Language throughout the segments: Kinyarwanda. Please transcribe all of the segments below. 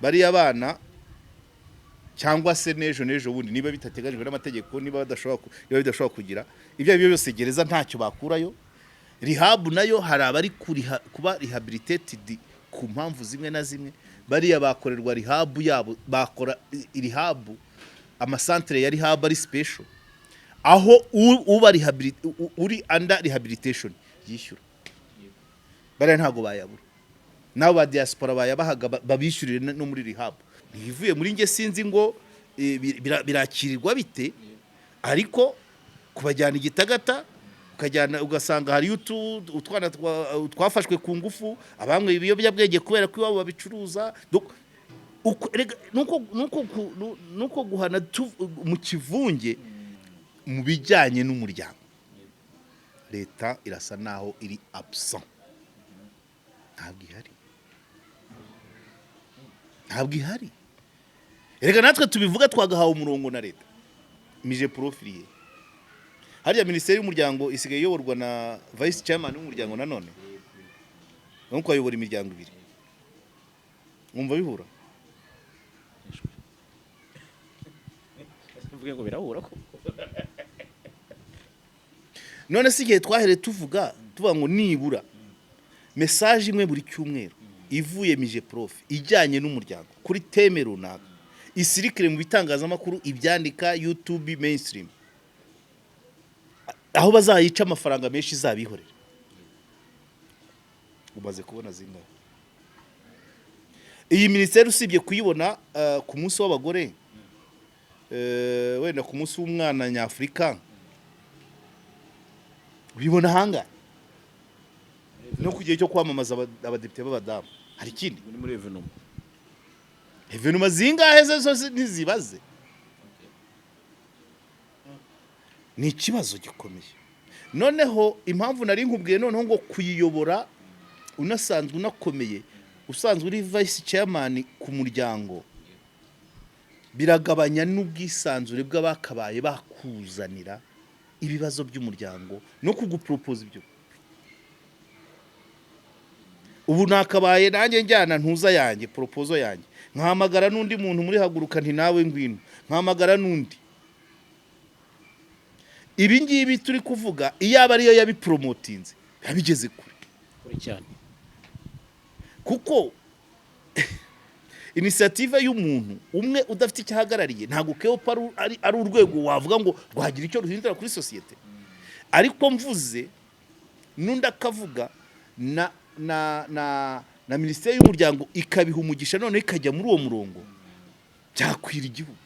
bari abana cyangwa se nejo bundi niba bitateganyijwe n'amategeko niba bidashobora kugira ibyo byose gereza ntacyo bakurayo. Rehab nayo hari abari kuba rehabilitated ku mpamvu zimwe na zimwe, bariya bakorerwa rehab yabo, bakora rehab amasantere ya rehab ari special, aho uba uri under rehabilitation yishyura. Bariya ntago bayabura, nabo ba diaspora bayabahaga babishyurire no muri rehab. Ntivuye muri nge sinzi ngo birakirirwa bite, ariko kubajyana Igitagata ukajyana ugasanga hari utwana twafashwe ku ngufu, abamwe ibiyobyabwenge kubera ko iwabo babicuruza. Nuko guhana mu kivunge mu bijyanye n'umuryango, leta irasa naho iri absent, ntabwo ihari. Erega natwe tubivuga twagahawe umurongo na leta. Mije profilier hariya minisiteri y'umuryango isigaye iyoborwa na vice chairman w'umuryango nanone, nuko ayobora imiryango ibiri. Mwumva bihura? Mvuge ngo birahura ko none si igihe twahere tuvuga ngo nibura message imwe buri cyumweru ivuye mije prof ijyanye n'umuryango kuri teme runaka isirikire mu bitangazamakuru, ibyandika, YouTube, mainstream, aho bazayica amafaranga menshi izabihorera. Umaze kubona zingahe iyi minisiteri usibye kuyibona ku munsi w'abagore, wenda ku munsi w'umwana nyafurika ubibona hanga no kugiye cyo kwamamaza abadepite b'abadamu. Hari ikindi muri evenuma zingahe zose ntizibaze. Ni ikibazo gikomeye. Noneho impamvu nari nkubwiye noneho ngo kuyiyobora unasanzwe unakomeye, usanzwe uri vice chairman ku muryango, biragabanya n'ubwisanzure bw'abakabaye bakuzanira ibibazo by'umuryango no kugupropose ibyo. Ubu nakabaye nanjye njyana ntuza yanjye proposal yanjye, nkahamagara n'undi muntu muri haguruka nti nawe ngwino, nkahamagara n'undi. Ibi ngibi turi kuvuga iyaba ariyo yabipromotinze yabigeze kure cyane, kuko initiative y'umuntu umwe udafite icyahagarariye ntago keopa ari urwego wavuga ngo rwagira icyo ruhindura kuri societe. Ariko mvuze n'undi akavuga na minisiteri y'umuryango ikabiha umugisha none ikajya muri uwo murongo, byakwira igihugu.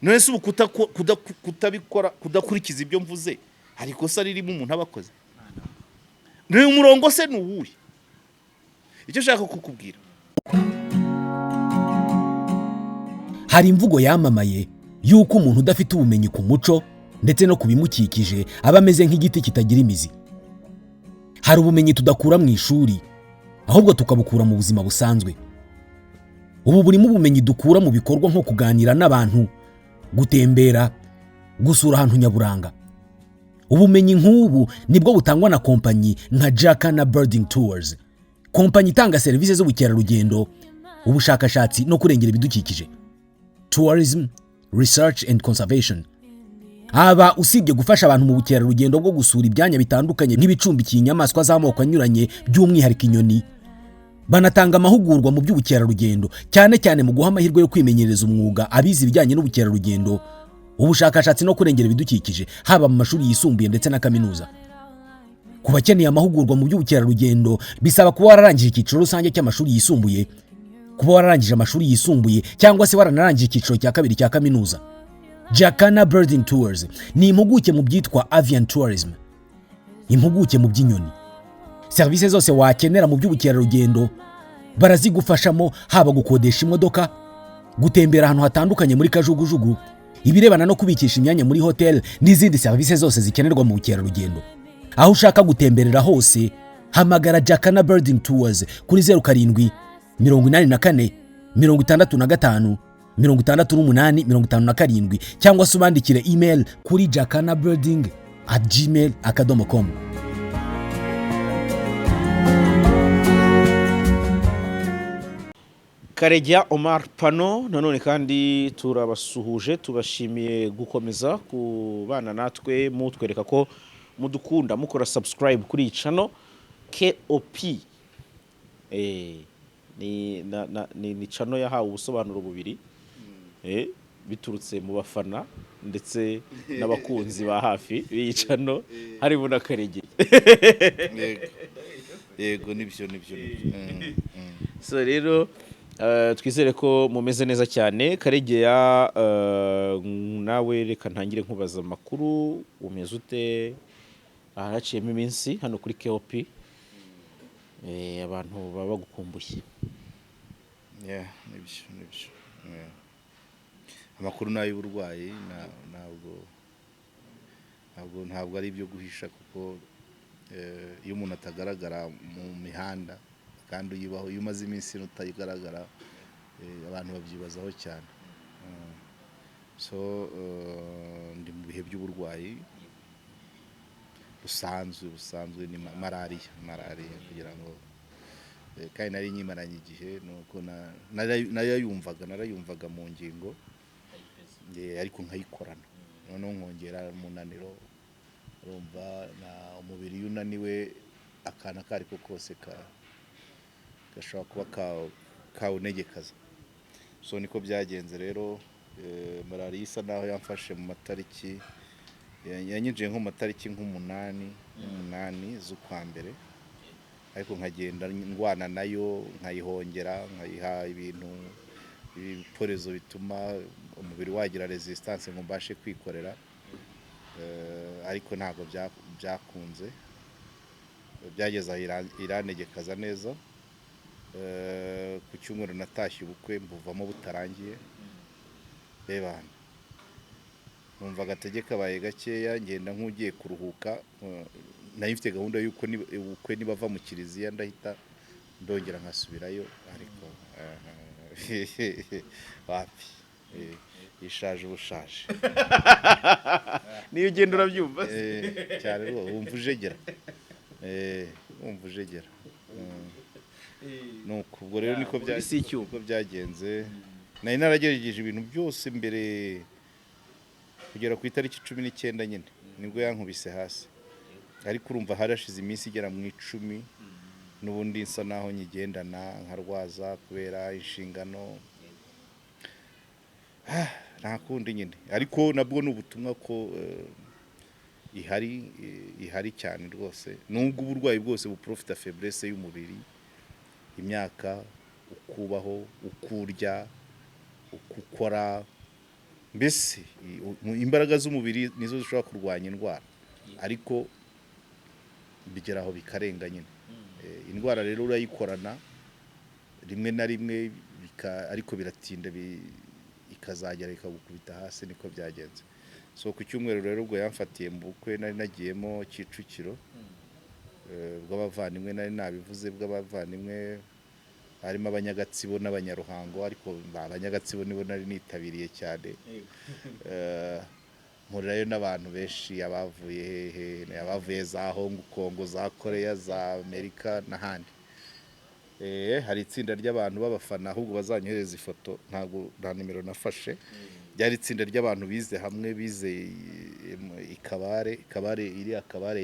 None se kutabikora, kudakurikiza ibyo mvuze, hari ikosa ririmo umuntu abakoze. None umurongo se nuwuhe? Icyo shaka kukubwira, hari imvugo yamamaye yuko umuntu udafite ubumenyi ku muco ndetse no kubimukikije aba ameze nk'igiti kitagira imizi. Hari ubumenyi tudakura mu ishuri, ahubwo tukabukura mu buzima busanzwe. Ubu burimo ubumenyi dukura mu bikorwa nko kuganira n'abantu, gutembera, gusura ahantu nyaburanga. Ubumenyi nk'ubu nibwo butangwa na kompanyi nka Jacana Birding Tours, kompanyi itanga serivisi z'ubukerarugendo, ubushakashatsi no kurengera ibidukikije, tourism, research and conservation. Aba usibye gufasha abantu mu bukerarugendo bwo gusura ibyanya bitandukanye nk'ibicumbikiye inyamaswa z'amoko anyuranye by'umwihariko inyoni, banatanga amahugurwa mu by'ubukerarugendo, cyane cyane mu guha amahirwe yo kwimenyereza umwuga abize ibijyanye n'ubukerarugendo, ubushakashatsi no kurengera ibidukikije, haba mu mashuri yisumbuye ndetse na kaminuza. Ku bakeneye amahugurwa mu by'ubukerarugendo bisaba kuba wararangije icyiciro rusange cy'amashuri yisumbuye, kuba wararangije amashuri yisumbuye cyangwa se waranarangije icyiciro cya kabiri cya kaminuza. Jacana Birding Tours ni impuguke mu byitwa avian tourism, impuguke mu by'inyoni. Serivisi zose wakenera mu by'ubukerarugendo barazigufashamo, haba gukodesha imodoka, gutembera ahantu hatandukanye muri kajugujugu, ibirebana no kubikisha imyanya muri hotel n'izindi serivisi zose zikenerwa mu bukerarugendo. Aho ushaka gutemberera hose, hamagara Jacana Birding Tours kuri 07 84 65 68 cyangwa se ubandikire email kuri jacanabirding@gmail.com. Karegeya Omar Pano nanone kandi turabasuhuje tubashimiye gukomeza kubana natwe mutwereka ko mudukunda mukora subscribe kuri iyi channel KOP ni channel yahawe ubusobanuro bubiri biturutse mu bafana ndetse n'abakunzi ba hafi b'iyi channel harimo na Karegeya yego nibyo so rero twizere ko mumeze neza cyane. Karegeya nawe reka ntangire nkubaza amakuru umeze ute ahaciyemo iminsi hano kuri KOP abantu baba bagukumbuye. Nibyo amakuru n'ay'uburwayi ntabwo ari ibyo guhisha kuko iyo umuntu atagaragara mu mihanda kandi uyibaho iyo umaze iminsi utayigaragara abantu babyibazaho cyane. Ndi mu bihe by'uburwayi busanzwe ni malariya kugira ngo kandi nari nyimaranye igihe nuko narayumvaga mu ngingo ariko nkayikorana noneho nkongera umunaniro urumva umubiri iyo unaniwe akana kari ko kose gashobora kuba kawunegekaza. Niko byagenze rero. Malariya isa naho yamfashe mu matariki yanyinjiye nko mu matariki nk'umunani z'ukwa mbere ariko nkagenda ndwana nayo nkayihongera nkayiha ibintu ibiporezo bituma umubiri wagira resistance ngo mbashe kwikorera ariko ntabwo byakunze byageze aho iranegekaza neza. Ku cyumweru natashye ubukwe mbuvamo butarangiye bebana numva agatege kabaye gakeya ngenda nk'ugiye kuruhuka nari mfite gahunda y'uko ubukwe nibava mu kiliziya ndahita ndongera nkasubirayo ariko wapi ishaje ubushaje niyo ugenda urabyumva cyane wumva ujegera nuko ubwo rero niko byagenze. Nari naragerageje ibintu byose mbere kugera ku itariki 19 nyine nibwo yankubise hasi ariko urumva harashize iminsi igera mu 10 n'ubundi nsa naho nyigendana nkarwaza kubera inshingano nta kundi nyine ariko nabwo n'ubutumwa ko ihari cyane rwose nubwo uburwayi bwose buprofita faiblesse y'umubiri imyaka ukubaho ukurya ukukora mbese imbaraga z'umubiri nizo zishobora kurwanya indwara ariko bigeraho bikarenga nyine. Indwara rero urayikorana rimwe na rimwe ariko biratinda ikazagera ikagukubita hasi niko byagenze. Ku cyumweru rero ubwo yamfatiye mu bukwe nari nagiyemo Kicukiro bw'abavandimwe nari nabivuze bw'abavandimwe harimo Abanyagatsibo n'Abanyaruhango ariko Abanyagatsibo nibo nari nitabiriye cyane. Mpurirayo n'abantu benshi abavuye za Hong Kong za Korea za Amerika n'ahandi. Hari itsinda ry'abantu b'abafana ahubwo bazanyohereza ifoto nta nimero nafashe byari itsinda ry'abantu bize hamwe bize ikabare iri akabare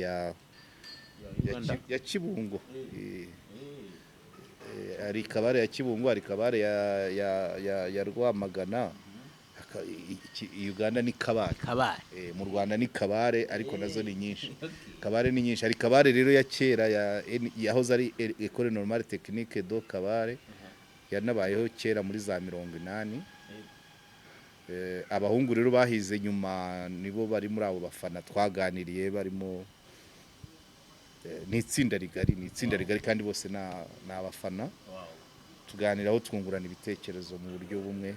ya Kibungo hari ikabare ya Kibungo hari ikabare ya Rwamagana Uganda ni kabare mu Rwanda ni kabare ariko nazo ni nyinshi kabare ni nyinshi hari kabare rero ya kera yahoze ari École Normale Technique do Kabare yanabayeho kera muri za 80. Abahungu rero bahize nyuma nibo bari muri abo bafana twaganiriye barimo ni itsinda rigari kandi bose na abafana tuganiraho twungurana ibitekerezo mu buryo bumwe.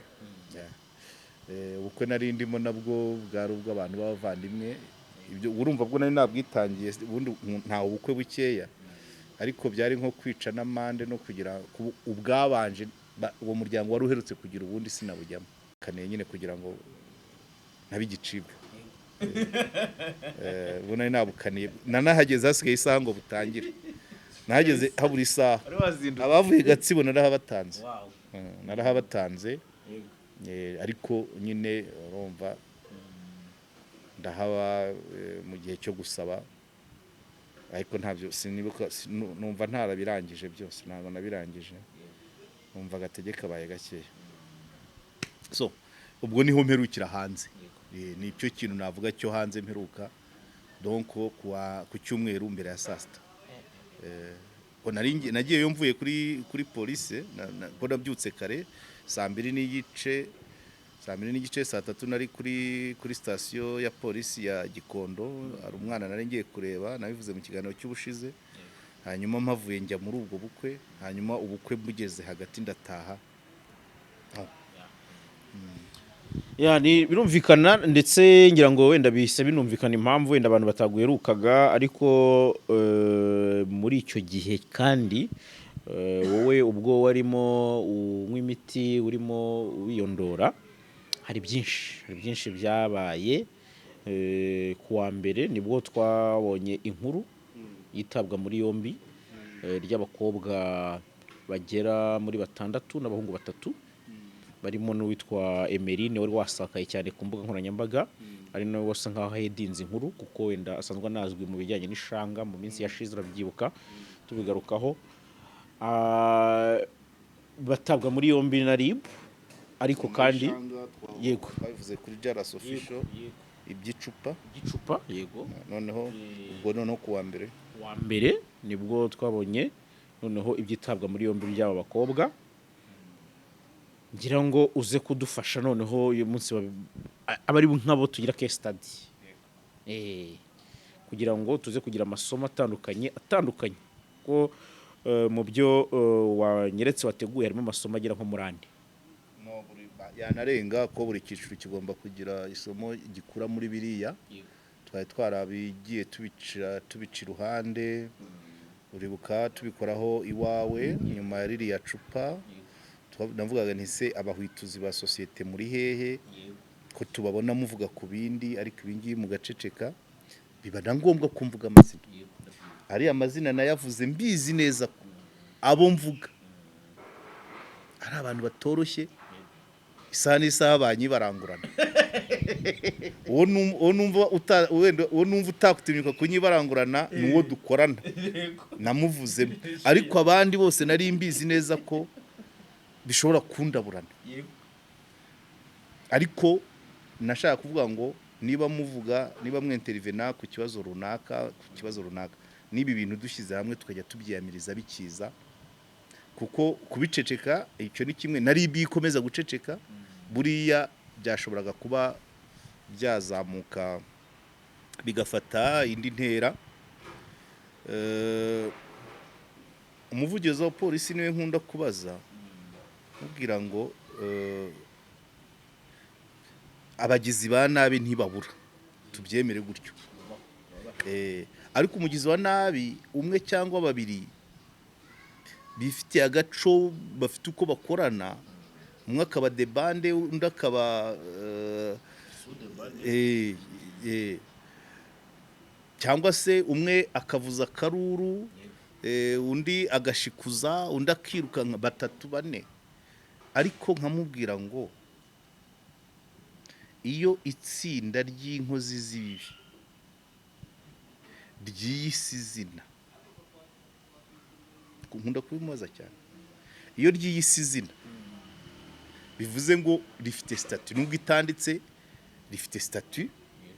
Ubukwe nari ndimo nabwo bwari ubw'abantu b'abavandimwe ibyo urumva bwo nari nabwitangiye ubundi nta ubukwe bukeya ariko byari nko kwica n'amande no kugira ubwabanje uwo muryango wari uherutse kugira ubundi sinabujyamo kaneye nyine kugira ngo ntabigicibwe. Ubwo nari nabukaniye nanahageze hasigaye isaha ngo butangire nahageze habura isaha abavuye Gatsibo narahabatanze narahabatanze ariko nyine urumva ndahaba mu gihe cyo gusaba ariko ntabyo sinibuka numva ntarabirangije byose ntabwo nabirangije numva agategeka baye gakeya so ubwo niho mperukira hanze ni cyo kintu navuga cyo hanze mperuka donc ku cyumweru mbere ya saa sita nagiyeyo mvuye kuri polisi ko nabyutse kare saa 2:30 saa 3 nari kuri sitasiyo ya polisi ya Gikondo hari umwana nari ngiye kureba nabivuze mu kiganiro cy'ubushize hanyuma mpavuye njya muri ubwo bukwe hanyuma ubukwe bugeze hagati ndataha ni birumvikana ndetse ngira ngo wenda bise binumvikana impamvu wenda abantu bataguherukaga ariko muri icyo gihe kandi wowe ubwo warimo unywa imiti urimo wiyondora hari byinshi byabaye kuwa mbere nibwo twabonye inkuru yitabwa muri yombi ry'abakobwa bagera muri 6 n'abahungu 3 barimo n'uwitwa Emeline wari wasakaye cyane ku mbuga nkoranyambaga ari nawe wasa nkaho hedinze inkuru kuko wenda asanzwe anazwi mu bijyanye n'ishanga mu minsi yashize urabyibuka tubigarukaho batabwa muri yombi na RIB ariko kandi yego bavuze kuri Jaras official iby'icupa yego noneho ubwo kuwa mbere nibwo twabonye noneho ibyitabwa muri yombi by'aba bakobwa ngira ngo uze kudufasha noneho uyu munsi abari nk'abo tugira case study kugira ngo tuze kugira amasomo atandukanye ko mu byo wanyeretse wateguye harimo amasomo agera nko muri 4 yanarenga ko buri cyiciro kigomba kugira isomo gikura muri biriya twari twarabigiye tubica iruhande uribuka tubikoraho iwawe nyuma ya ririya cupa navugaga nti se abahwituzi ba societe muri hehe ko tubabona muvuga ku bindi ariko ibingiye mu gaceceka biba na ngombwa kumvuga amazina ari amazina nayavuze mbizi neza ko abo mvuga ari abantu batoroshye isaha n'isaha banyibarangurana uwo numva utakutinyuka kunyibarangurana nuwo dukorana namuvuzemo ariko abandi bose nari mbizi neza ko bishobora kundaburana ariko nashaka kuvuga ngo niba mwintervena ku kibazo runaka nibi bintu dushyize hamwe tukajya tubyiyamiriza bikiza kuko kubiceceka icyo ni kimwe nari bikomeza guceceka buriya byashoboraga kuba byazamuka bigafata indi ntera umuvugizi wa polisi niwe nkunda kubaza mubwira ngo abagizi ba nabi ntibabura tubyemere gutyo ariko umugizi wa nabi umwe cyangwa babiri bifitiye agaco bafite uko bakorana umwe akaba debande undi akaba cyangwa se umwe akavuza karuru undi agashikuza undi akiruka nka 3-4 ariko nkamubwira ngo iyo itsinda ry'inkozi z'ibibi ry'isi zina nkunda kubimubaza cyane iyo ry'isi zina bivuze ngo rifite statut nubwo itanditse rifite statut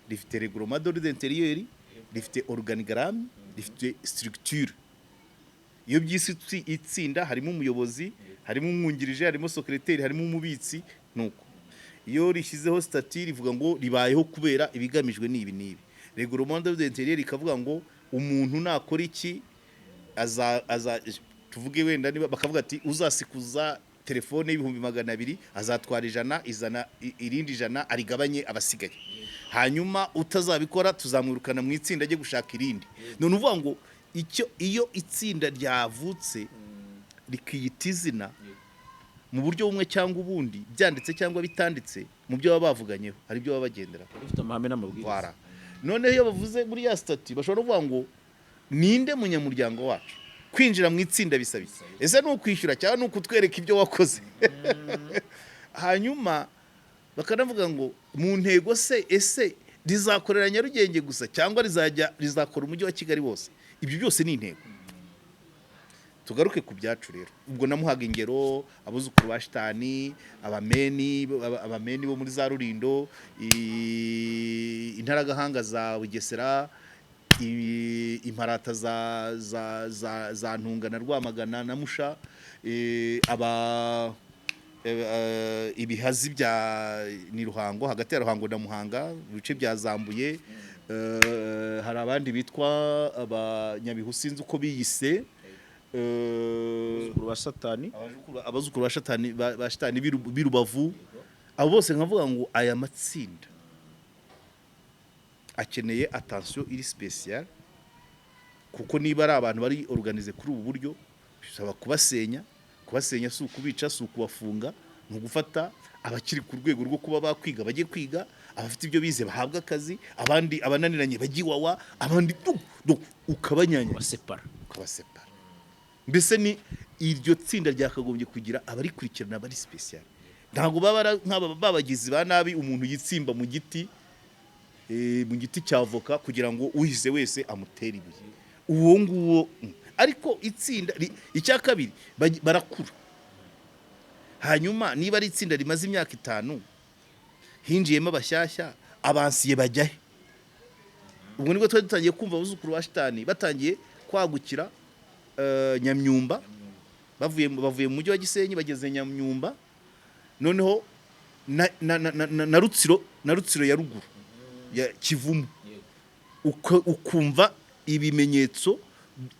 rifite règlement d'ordre intérieur rifite organigramme rifite structure iyo by'isi itsinda harimo umuyobozi harimo umwungirije harimo secrétaire harimo umubitsi nuko iyo rishyizeho statut rivuga ngo ribayeho kubera ibigamijwe n'ibi règlement d'ordre intérieur ikavuga ngo umuntu nakora iki aza tuvuge wenda niba bakavuga ati uzasikuza telefone y'ibihumbi 200 azatwara irindi 100 arigabanye abasigaye hanyuma utazabikora tuzamwirukana mu itsinda rye gushaka irindi none uvuga ngo iyo itsinda ryavutse rikiyita izina mu buryo bumwe cyangwa ubundi byanditse cyangwa bitanditse mu byo baba bavuganyeho hari byo baba bagendera bifite amahame n'amabwiriza none iyo bavuze muri ya statut bashobora kuvuga ngo ninde munyamuryango wacu kwinjira mu itsinda bisaba iki? Ese ni ukwishyura cyangwa ni ukutwereka ibyo wakoze? Hanyuma bakanavuga ngo mu ntego se ese rizakorera Nyarugenge gusa cyangwa rizakora umujyi wa Kigali wose? Ibyo byose ni intego. Tugaruke ku byacu rero. Ubwo namuhaga ingero abuzukuru ba Shitani, abameni bo muri za Rurindo, intaragahanga za Bugesera, imparata za Ntunga na Rwamagana na Musha, ibihazi bya ni Ruhango, hagati ya Ruhango na Muhanga, ibice bya Zambuye, hari abandi bitwa abanyabihu sinzi uko biyise, abazukuru ba Shitani birubavu. Abo bose nkavuga ngo aya matsinda akeneye attention iri special, kuko niba ari abantu bari organize kuri ubu buryo bisaba kubasenya si ukubica, si ukubafunga, ni ugufata abakiri ku rwego rwo kuba bakwiga bajye kwiga, abafite ibyo bize bahabwa akazi, abandi abananiranye bagiwawa, abandi ukabanyanya ukabasepara. Mbese ni iryo tsinda ryakagombye kugira abarikurikirana bari special. Ntabwo babagizi ba nabi umuntu yitsimba mu giti cya avoka kugira ngo uhise wese amutere ibuye. Uwo nguwo ariko itsinda icya kabiri barakura. Hanyuma niba ari itsinda rimaze imyaka 5 hinjiyemo abashyashya, abansiye bajyahe. Ubwo nibwo twari dutangiye kumva abuzukuru ba Shitani batangiye kwagukira Nyamyumba, bavuye mu mujyi wa Gisenyi bageze Nyamyumba, noneho na Rutsiro ya ruguru ya Kivumu, ukumva ibimenyetso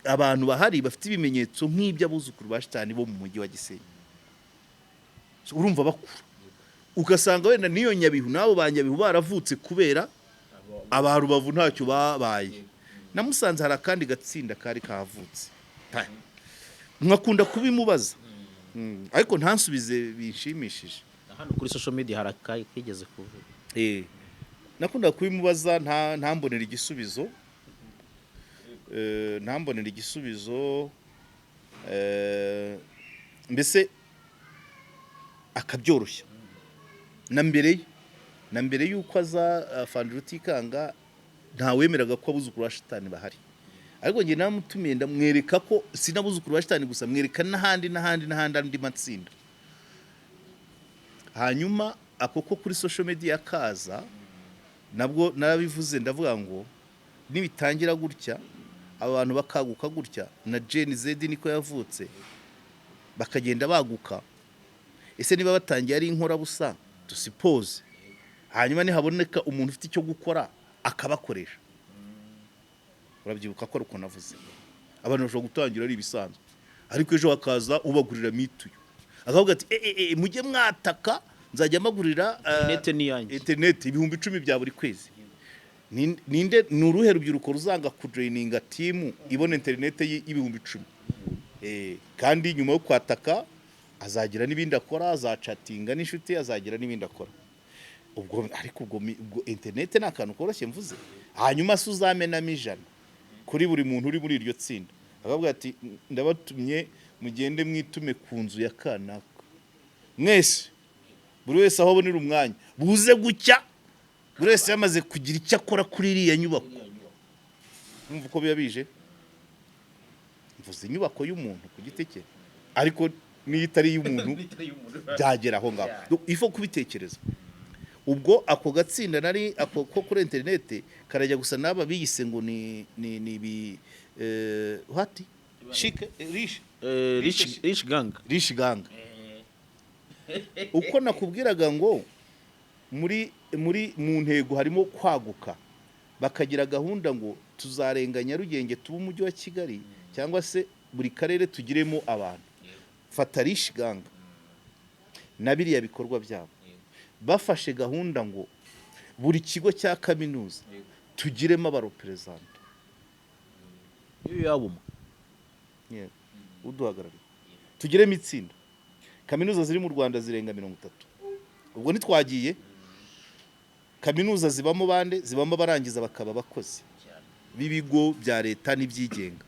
abantu bahari bafite ibimenyetso nk'iby'abuzukuru ba Shitani bo mu mujyi wa Gisenyi. Urumva bakura, ugasanga wenda niyo Nyabihu nabo ba Nyabihu baravutse kubera aba Rubavu ntacyo babaye. Namusanze hari akandi gatsinda kari kahavutse, nkakunda kubimubaza ariko ntansubize binshimishije. Hano kuri social media harakigeze kuvuga, nakunda kubimubaza ntambonera igisubizo, mbese akabyoroshya na mbere yuko aza Fandira Rutikanga ntawemeraga ko abuzukuru ba Shitani bahari, ariko njye namutumiye ndamwereka ko sinabuzukuru ba Shitani gusa, mwereka n'ahandi andi matsinda. Hanyuma akoko kuri social media kaza nabwo narabivuze, ndavuga ngo nibitangira gutya abantu bakaguka gutya na Gen Z niko yavutse bakagenda baguka, ese niba batangiye ari inkora busa tusipoze, hanyuma nihaboneka umuntu ufite icyo gukora akabakoresha. Urabyibuka ko uko navuze abantu bashobora gutangira ari ibisanzwe, ariko ejo hakaza ubagurira mituyu akavuga ati mujye mwataka nzajya magurira internet ibihumbi 10 bya buri kwezi. Ninde nuruhe rubyiruko ruzanga kujoininga team ibona internet y'ibihumbi 10? Kandi nyuma yo kwataka azagira n'ibindi akora, azachatinga n'inshuti, azagira n'ibindi akora. Ariko ubwo internet ni akantu koroshye mvuze. Hanyuma se uzamenamo 100 kuri buri muntu uri muri iryo tsinda, akavuga ati ndabatumye mugende mwitume ku nzu ya kanaka, mwese buri wese aho abonera umwanya buze gucya, buri wese yamaze kugira icyo akora kuri iriya nyubako. Mwumva uko biba bije? Mvuze inyubako y'umuntu ku giti cye, ariko niyo itari y'umuntu byagera aho ngaho. Ifo kubitekereza. Ubwo ako gatsinda nari ako ko kuri internet karajya gusa naba biyise ngo ni what chic rich gang. Uko nakubwiraga ngo muri mu ntego harimo kwaguka, bakagira gahunda ngo tuzarenga Nyarugenge tuba umujyi wa Kigali, cyangwa se buri karere tugiremo abantu. Fata rich gang nabiriya bikorwa byabo, bafashe gahunda ngo buri kigo cya kaminuza tugiremo abarepresenta. Iyo yabuma uduhagarariye tugiremo itsinda. Kaminuza ziri mu Rwanda zirenga 30. Ubwo nitwagiye kaminuza zibamo bande, zibamo barangiza bakaba bakozi b'ibigo bya leta n'ibyigenga.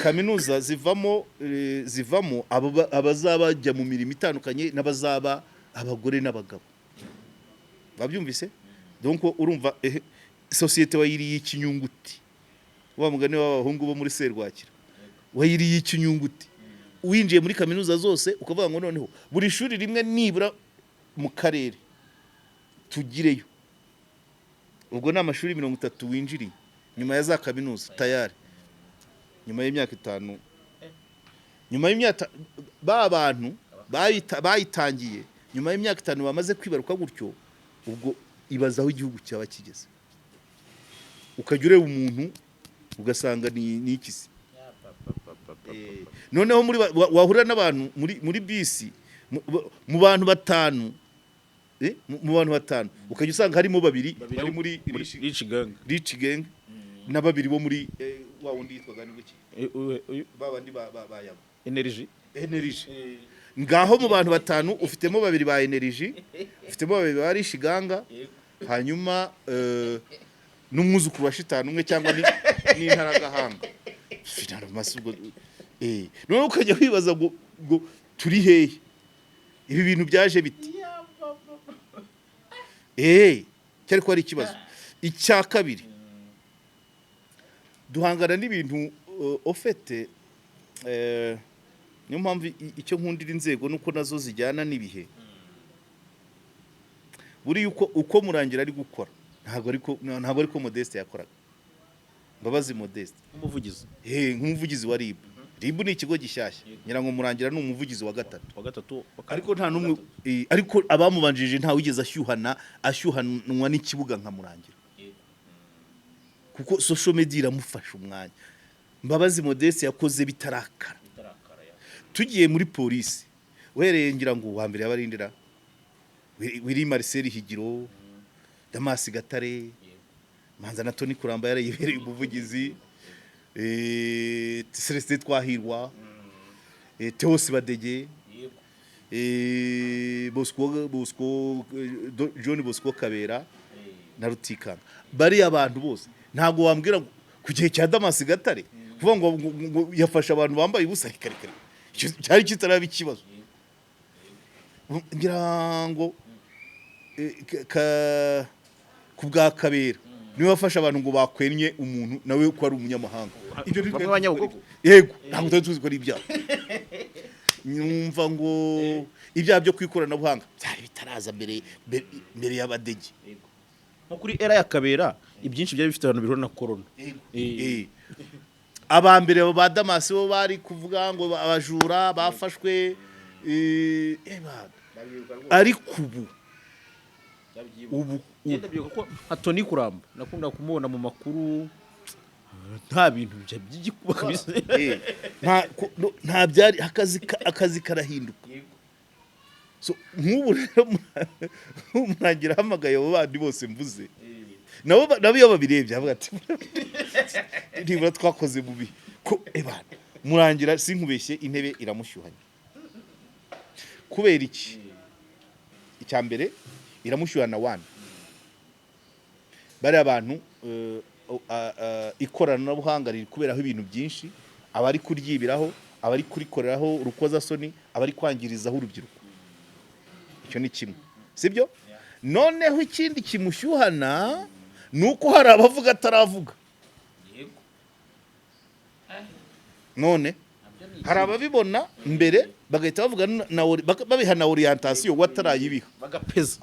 kaminuza zivamo abazabajya mu mirimo itandukanye n'abazaba abagore n'abagabo babyumvise donc urumva societe wayiriye ikinyunguti wa mugani w'abahungu bo muri Serwakira wayiriye ikinyunguti winjiye muri kaminuza zose ukavuga ngo noneho buri shuri rimwe nibura mu karere tugireyo ubwo ni amashuri 30 winjiriye nyuma ya za kaminuza tayari nyuma y'imyaka 5 nyuma y'imyaka ba bantu bayitangiye nyuma y'imyaka 5 bamaze kwibaruka gutyo ubwo ibazaho igihugu cyaba kigeze ukajya ureba umuntu ugasanga ni ikisi noneho muri wahura n'abantu muri bisi mu bantu batanu ukajya usanga harimo babiri bari muri rich gang na babiri bo muri wa wundi yitwaga n'iki babandi bayabo energy ngaho mu bantu batanu ufitemo babiri ba energy ufitemo babiri ba rich gang hanyuma n'umwuzukuru wa shitani umwe cyangwa n'intaragahanga finara masubwo none ukajya wibaza ngo turi hehe ibi bintu byaje biti cyari ko ari ikibazo icya kabiri duhangana n'ibintu ofete niyo mpamvu icyo nkundira inzego nuko nazo zijyana n'ibihe buri uko Murangira ari gukora ntabwo ariko Modeste yakoraga Mbabazi Modeste nk'umuvugizi wa RIB ni ikigo gishyashya nyirango Murangira ni umuvugizi wa gatatu ariko nta numwe ariko abamubanjije nta wigeze ashyuhanwa n'ikibuga nka Murangira kuko social media iramufasha umwanya Mbabazi Modeste yakoze bitarakara tugiye muri polisi uhereye ngira ngo wa mbere yabarindira Willy Marcel Higiro Damas Gatare Manza na Tony Kuramba yarayibereye umuvugizi Celestin Twahirwa Theos Badege John Bosco Kabera na Rutikanga bari abantu bose ntago wambwira ku gihe cya Damas Gatare kuvuga ngo yafasha abantu bambaye ubusa ikarikari cyari kitaraba ikibazo ngira ngo ku bwa Kabera niwe wafasha abantu ngo bakwenye umuntu nawe ko ari umunyamahanga ibyo bamwe yego ntabwo tuzi ko ari ibyaha nyumva ngo ibyaha byo kwikorana buhanga byari bitaraza mbere y'Abadege nko kuri era ya Kabera ibyinshi byari bifite abantu biro na corona abambere ba Damas bo bari kuvuga ngo abajura bafashwe ariko ubu yenda byo ko Tony Kuramba nakunda kumubona mu makuru nta bintu by'igikuba kabisa nta byari akazi karahinduka so nk'ubu rero Murangira hamagaye abo bandi bose mvuze nabo iyo babirebye avuga ati nibura twakoze mubi ko Murangira sinkubeshye intebe iramushyuhanya kubera iki icya mbere iramushyuhana bari abantu ikoranabuhanga riri kuberaho ibintu byinshi abari kuryibiraho abari kurikoreraho urukozasoni abari kwangirizaho urubyiruko icyo ni kimwe sibyo noneho ikindi kimushyuhana nuko hari abavuga ataravuga none hari ababibona mbere bagahita bavuga babiha na orientation watarayibiha bagapeza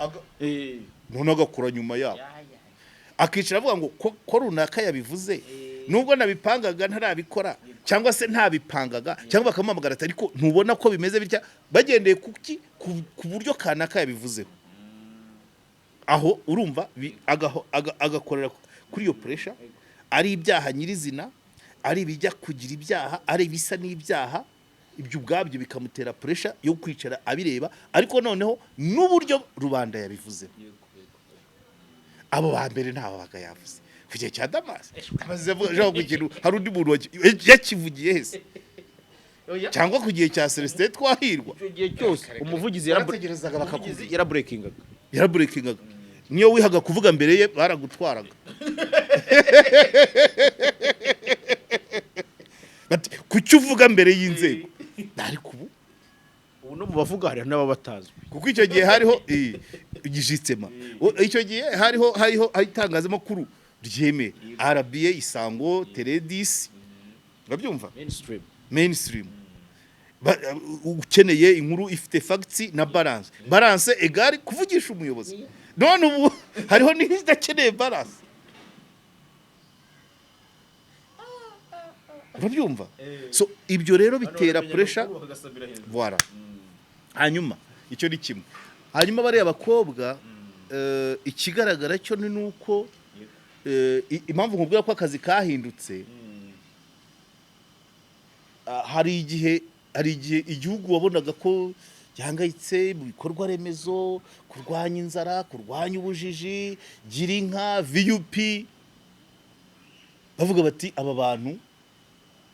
none agakura nyuma yabo akicara avuga ngo ko runaka yabivuze nubwo nabipangaga ntarabikora cyangwa se ntabipangaga cyangwa bakamamagara ariko ntubona ko bimeze bitya bagendeye ku buryo kanaka yabivuzeho aho urumva agakorera kuri iyo pressure ari ibyaha nyirizina ari bijya kugira ibyaha ari bisa n'ibyaha ibyo ubwabyo bikamutera pressure yo kwicara abireba ariko noneho n'uburyo rubanda yabivuzeho abo ba mbere ntaho bagayavuze ku gihe cya Damas amaze avuga kugira hari undi muntu yakivugiye hese cyangwa ku gihe cya Celestin Twahirwa icyo gihe cyose umuvugizi yarategerezaga bakakubwira yarabreakingaga niyo wihaga kuvuga mbere ye baragutwaraga bati kuki uvuga mbere y'inzego ariko ubu no mu bavuga hari n'ababatazwi kuko icyo gihe hariho igishitsema icyo gihe hariho itangazamakuru ryemeye RBA Isango Teledis urabyumva mainstream ukeneye inkuru ifite facts na balance egari kuvugisha umuyobozi none ubu hariho n'izidakeneye balance urabyumva so ibyo rero bitera pressure voilà hanyuma icyo ni kimwe hanyuma bariya bakobwa ikigaragara cyo ni nuko impamvu nkubwira ko akazi kahindutse hari igihe igihugu wabonaga ko gihangayitse mu bikorwa remezo kurwanya inzara kurwanya ubujiji gira inka VUP bavuga bati aba bantu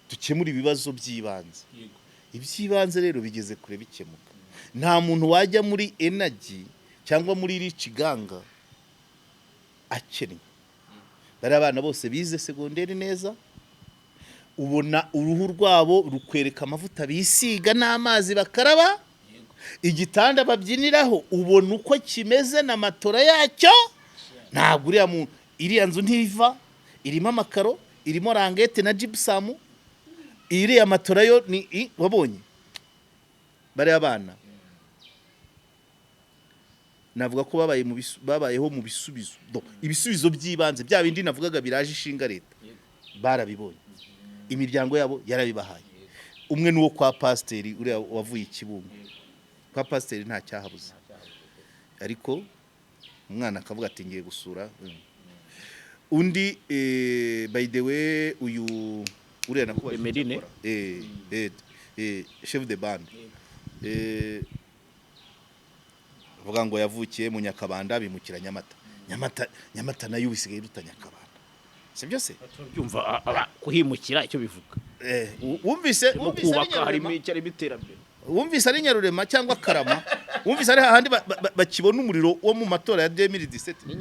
dukemura ibibazo by'ibanze iby'ibanze rero bigeze kure bikemuka nta muntu wajya muri energy cyangwa muri rich ganga akennye bari abana bose bize segonderi neza ubona uruhu rwabo rukwereka amavuta bisiga n'amazi bakaraba igitanda babyiniraho ubona uko kimeze na matora yacyo ntabwo uriya muntu iriya nzu ntiva irimo amakaro irimo rangete na gypsum iriya matora yo ni wabonye bari abana navuga ko babayeho mu bisubizo ibisubizo by'ibanze bya bindi navugaga biraje ishinga leta barabibonye imiryango yabo yarabibahaye umwe nuwo kwa pasiteri uriya wavuye ikibungo kwa pasiteri nta cyahabuze ariko umwana akavuga ati ngiye gusura undi by the way uyu uriya nakuba Emeline chef de bande vuga ngo yavukiye mu Nyakabanda bimukira Nyamata nayo bisigaye ruta Nyakabanda sibyo se byumva kuhimukira icyo bivuga wumvise kubaka harimo icyari biterambere wumvise ari Nyarurema cyangwa Karama wumvise ari hahandi bakibona umuriro wo mu matora ya 2017 ni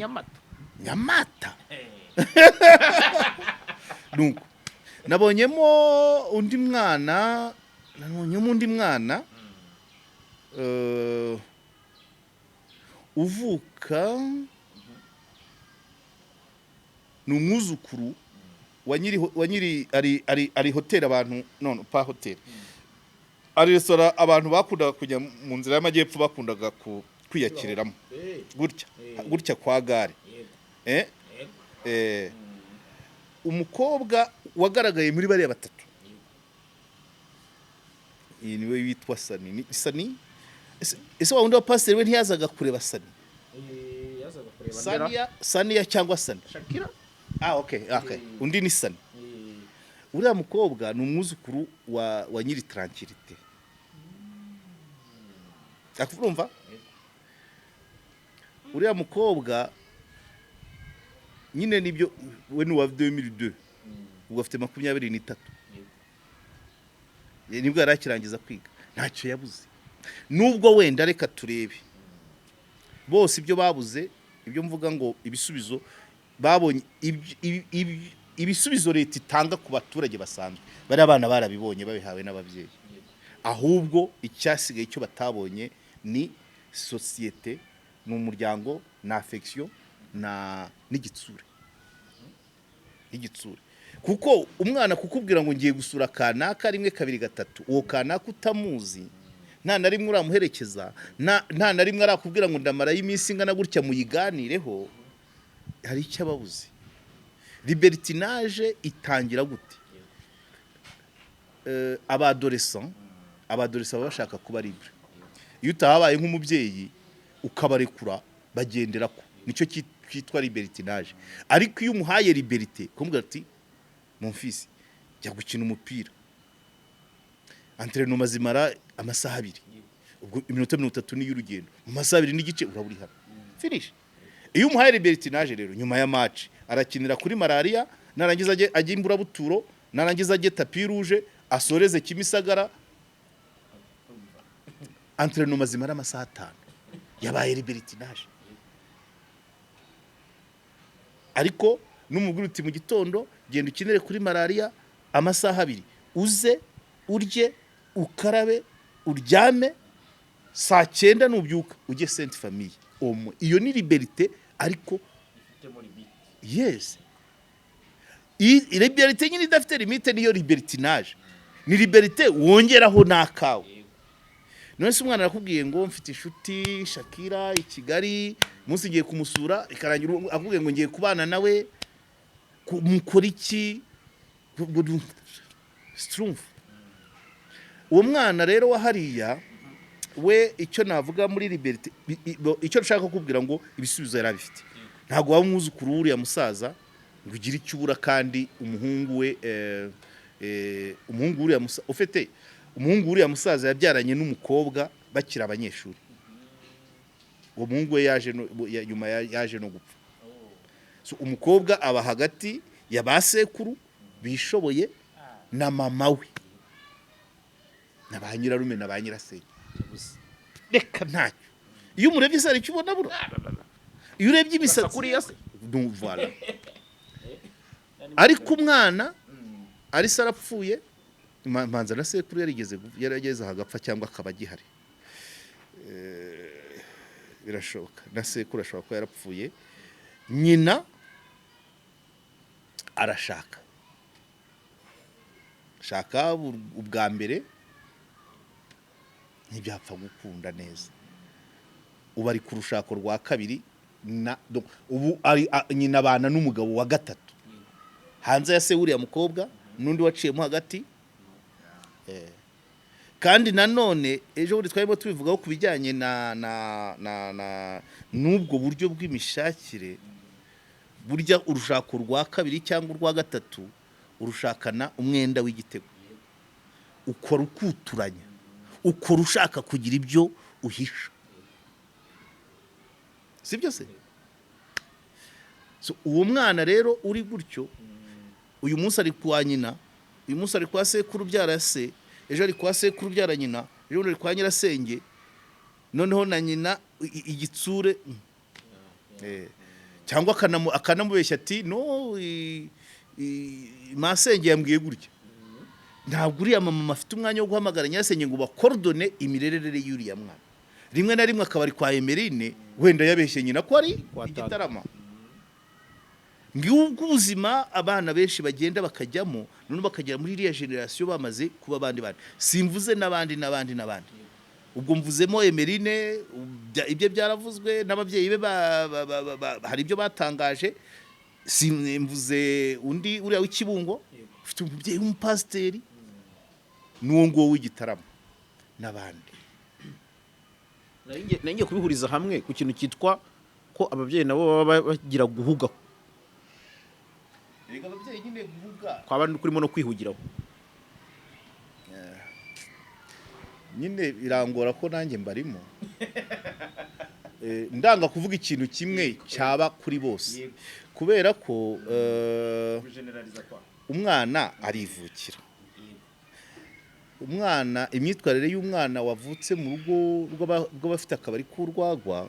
Nyamata nuko nabonyemo undi mwana uvuka ni umwuzukuru wa nyiri ari hotel abantu none pa hotel ari restaurant abantu bakundaga kujya mu nzira y'amajyepfo bakundaga kwiyakiriramo gutya kwa gare umukobwa wagaragaye muri bariya batatu iyi niwe witwa Sani ese wa wundi wa pasiteri we ntiyazaga kureba Saniya cyangwa Sani Shakira okay undi ni Sani uriya mukobwa ni umwuzukuru wa nyiri tranquillité akurumva uriya mukobwa nyine nibyo we ni wa 2002 ubwo afite 23 nibwo yarakirangiza kwiga ntacyo yabuze nubwo wenda reka turebe bose ibyo babuze ibyo mvuga ngo ibisubizo babonye ibisubizo leta itanga ku baturage basanzwe bari abana barabibonye babihawe n'ababyeyi ahubwo icyasigaye cyo batabonye ni societe mu muryango na affection na n'igitsure kuko umwana kukubwira ngo ngiye gusura kanaka rimwe kabiri gatatu uwo kanaka utamuzi nta na rimwe uramuherekeza nta na rimwe arakubwira ngo ndamarayo iminsi ingana gutya muyiganireho hari icyo ababuze libertinage itangira gute abadolescent baba bashaka kuba libre iyo utahabaye nk'umubyeyi ukabarekura bagendera ko nicyo cyitwa libertinage ariko iyo umuhaye liberté kumbwira ati mon fils jya gukina umupira entraînement mazimara amasaha 2 ubwo iminota 30 ni y'urugendo mu masaha 2 n'igice uraburi hano finish iyo umuhaye libertinage rero nyuma ya match arakinira kuri malaria narangiza ajye imbura buturo narangiza ajye tapis rouge asoreze Kimisagara entraînement mazimara amasaha 5 yabaye libertinage ariko n'umuguru uti mu gitondo genda ukinire kuri malaria amasaha 2 uze urye ukarabe uryame saa 9 nubyuka ujye Sainte Famille omo iyo ni liberté ariko yes liberté nyine idafite limite niyo libertinage ni liberté wongeraho nakawe none se umwana arakubwiye ngo mfite inshuti Shakira i Kigali munsi ngiye kumusura ikarangira akubwiye ngo ngiye kubana nawe mukora iki strumf uwo mwana rero wa hariya we icyo navuga muri liberté icyo nshaka kukubwira ngo ibisubizo yari abifite ntago wamwuzukuru uri ya musaza ngo ugire icyo ubura kandi umuhungu we umuhungu uri ya musaza ufite umuhungu uri ya musaza yabyaranye n'umukobwa bakira abanyeshuri uwo muhungu we yaje nyuma yaje no gupfa so umukobwa aba hagati ya basekuru bishoboye na mama we na ba nyirarume na ba nyirasenge reka ntacyo iyo umurebye sari cyo ubona buro iyo urebye imisatsi kuri yase voilà ariko umwana ari sarapfuye manza na sekuru yarigeze hagapfa cyangwa akaba gihari birashoboka na sekuru ashobora kuba yarapfuye nyina arashaka ubwa mbere ntibyapfa gukunda neza ubu ari ku rushako rwa kabiri ubu nyina abana n'umugabo wa gatatu hanze ya se uriya mukobwa n'undi waciyemo hagati kandi nanone ejo buri twarimo tubivugaho ku bijyanye n'ubwo buryo bw'imishakire burya urushako rwa kabiri cyangwa urwa gatatu urushakana umwenda w'igitego ukora ukuturanya ukora ushaka kugira ibyo uhisha sibyo se uwo mwana rero uri gutyo uyu munsi ari kwa nyina uyu munsi ari kwa sekuru byara se ejo ari kwa sekuru byara nyina ejo ari kwa nyirasenge noneho na nyina igitsure cyangwa akanamubeshya ati no masenge yambwiye gutya ntabwo uriya mama afite umwanya wo guhamagara nyirasenge ngo bakordone imirerere y'uriya mwana rimwe na rimwe akaba ari kwa Emeline wenda yabeshye nyina ko ari igitarama ubuzima abana benshi bagenda bakajyamo none bakagera muri iriya generation bamaze kuba abandi bana simvuze n'abandi ubwo mvuzemo Emeline ibyo byaravuzwe n'ababyeyi be hari ibyo batangaje simvuze undi uriya w'ikibungo ufite umubyeyi w'umupasiteri n'uwo nguwo w'igitaramo n'abandi nanjye kubihuriza hamwe ku kintu cyitwa ko ababyeyi nabo baba bagira guhuga reka ababyeyi nyine guhuga kwaba kurimo no kwihugiraho nyine birangora ko nanjye mbarimo ndanga kuvuga ikintu kimwe cyaba kuri bose kubera ko umwana arivukira umwana imyitwarire y'umwana wavutse mu rugo rw'abafite akabari k'urwagwa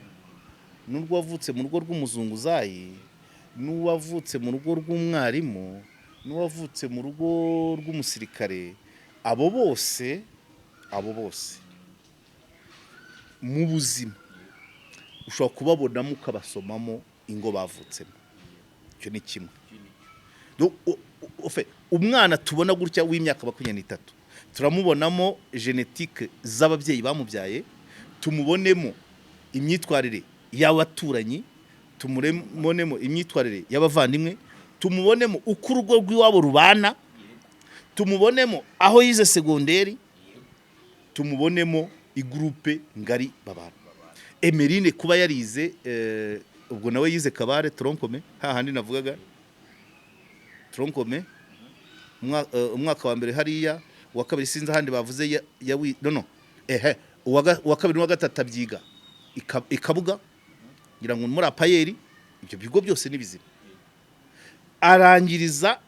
n'urwavutse mu rugo rw'umuzunguzayi n'uwavutse mu rugo rw'umwarimu n'uwavutse mu rugo rw'umusirikare abo bose mu buzima ushobora kubabonamo ukabasomamo ingo bavutsemo icyo ni kimwe umwana tubona gutya w'imyaka 23 turamubonamo genetike z'ababyeyi bamubyaye tumubonemo imyitwarire y'abaturanyi tumubonemo imyitwarire y'abavandimwe tumubonemo uko urugo rw'iwabo rubana tumubonemo aho yize segonderi tumubonemo igroupe ngari babana Emeline kuba yarize ubwo nawe yize Kabare Tronkome hahandi navugaga Tronkome umwaka wa mbere hariya uwa kabiri sinza handi bavuze uwa kabiri n'uwa gatatu abyiga ikabuga ngira ngo muri apayeri ibyo bigo byose nibizima arangiriza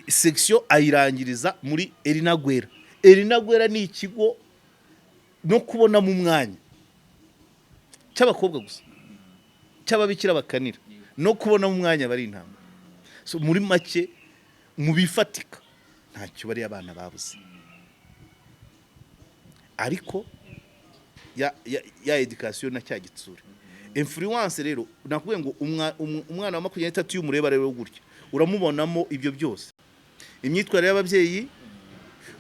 section ayirangiriza muri Erinagwera ni ikigo no kubona mu mwanya cy'abakobwa gusa cy'ababikira bakanira no kubona mu mwanya bari intambwe so muri make mu bifatika ntacyo bari abana babuze ariko ya education na cya gitsura influence rero nakubwiye ngo umwana wa 23 y'umureba rero gutya uramubonamo ibyo byose imyitwarire y'ababyeyi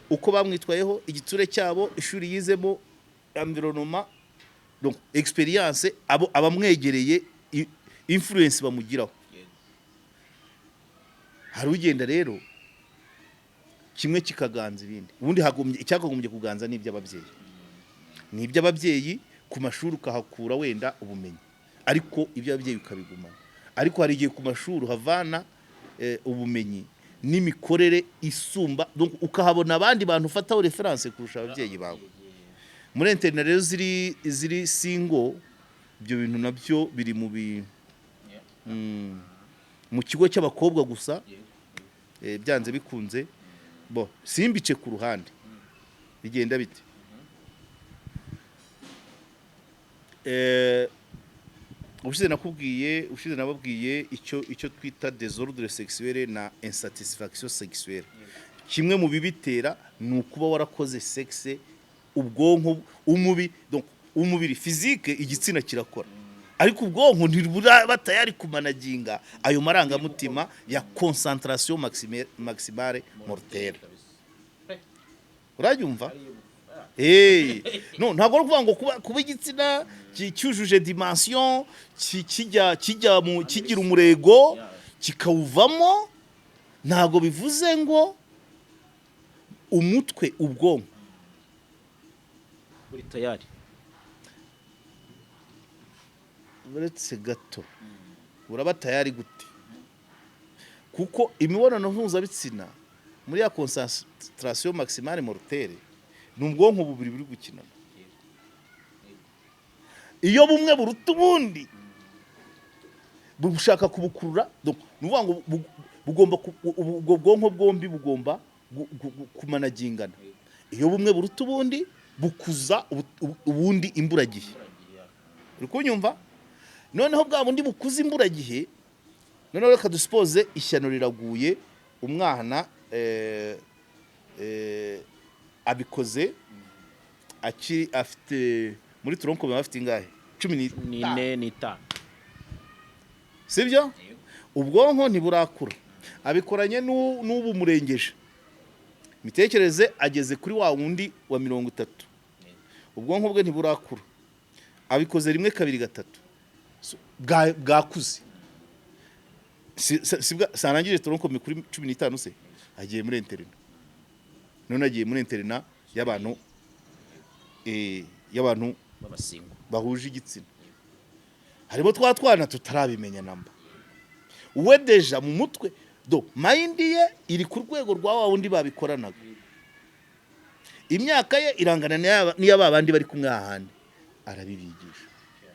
uko bamwitwayeho igitsure cyabo ishuri yizemo environnement donc experience abamwegereye influence bamugiraho hari ugenda rero kimwe kikaganza ibindi ubundi icyakagombye kuganza n'iby'ababyeyi ku mashuri ukahakura wenda ubumenyi ariko iby'ababyeyi ukabigumana ariko hari igihe ku mashuri havana ubumenyi n'imikorere isumba donc ukahabona abandi bantu ufataho reference kurusha ababyeyi bawe muri internet rero ziri single ibyo bintu nabyo biri mu kigo cy'abakobwa gusa byanze bikunze bo simbice ku ruhande bigenda bite ubushize nababwiye icyo twita désordre sexuel na insatisfaction sexuelle kimwe mu bibitera ni ukuba warakoze sexe ubwonko donc umubiri physique igitsina kirakora ariko ubwonko ntibura tayari kumanaginga ayo marangamutima ya concentration maximale mortelle urajumva no ntabwo kuvuga ngo kuba igitsina cyujuje dimension kigira umurego kikawuvamo ntabwo bivuze ngo umutwe ubwonko uri tayari uretse gato uraba tayari gute kuko imibonano mpuzabitsina muri ya concentration maximale mortelle ni ubwonko bubiri buri gukinana iyo bumwe buruta ubundi bushaka kubukurura nuvuga ngo bugomba ubwo bwonko bwombi bugomba kumanagingana iyo bumwe buruta ubundi bukuza ubundi imburagihe uri kunyumva noneho bwa bundi bukuza imburagihe noneho reka duspose ishyano riraguye umwana abikoze afite muri tronco bafite ingahe 14 sibyo ubwonko ntiburakura abikoranye n'ubu murengeje mitekereze ageze kuri wa wundi wa 30 ubwonko bwe ntiburakura abikoze rimwe kabiri gatatu bwakuze sanangije tronco kuri 15 se agiye muri internet none agiye muri internet y'abantu babasingo bahuje igitsina harimo twana tutarabimenya namba we deja mu mutwe mind ye iri ku rwego rwa wa wundi babikoranaga imyaka ye irangana niya babandi bari kumwe ahandi arabibigisha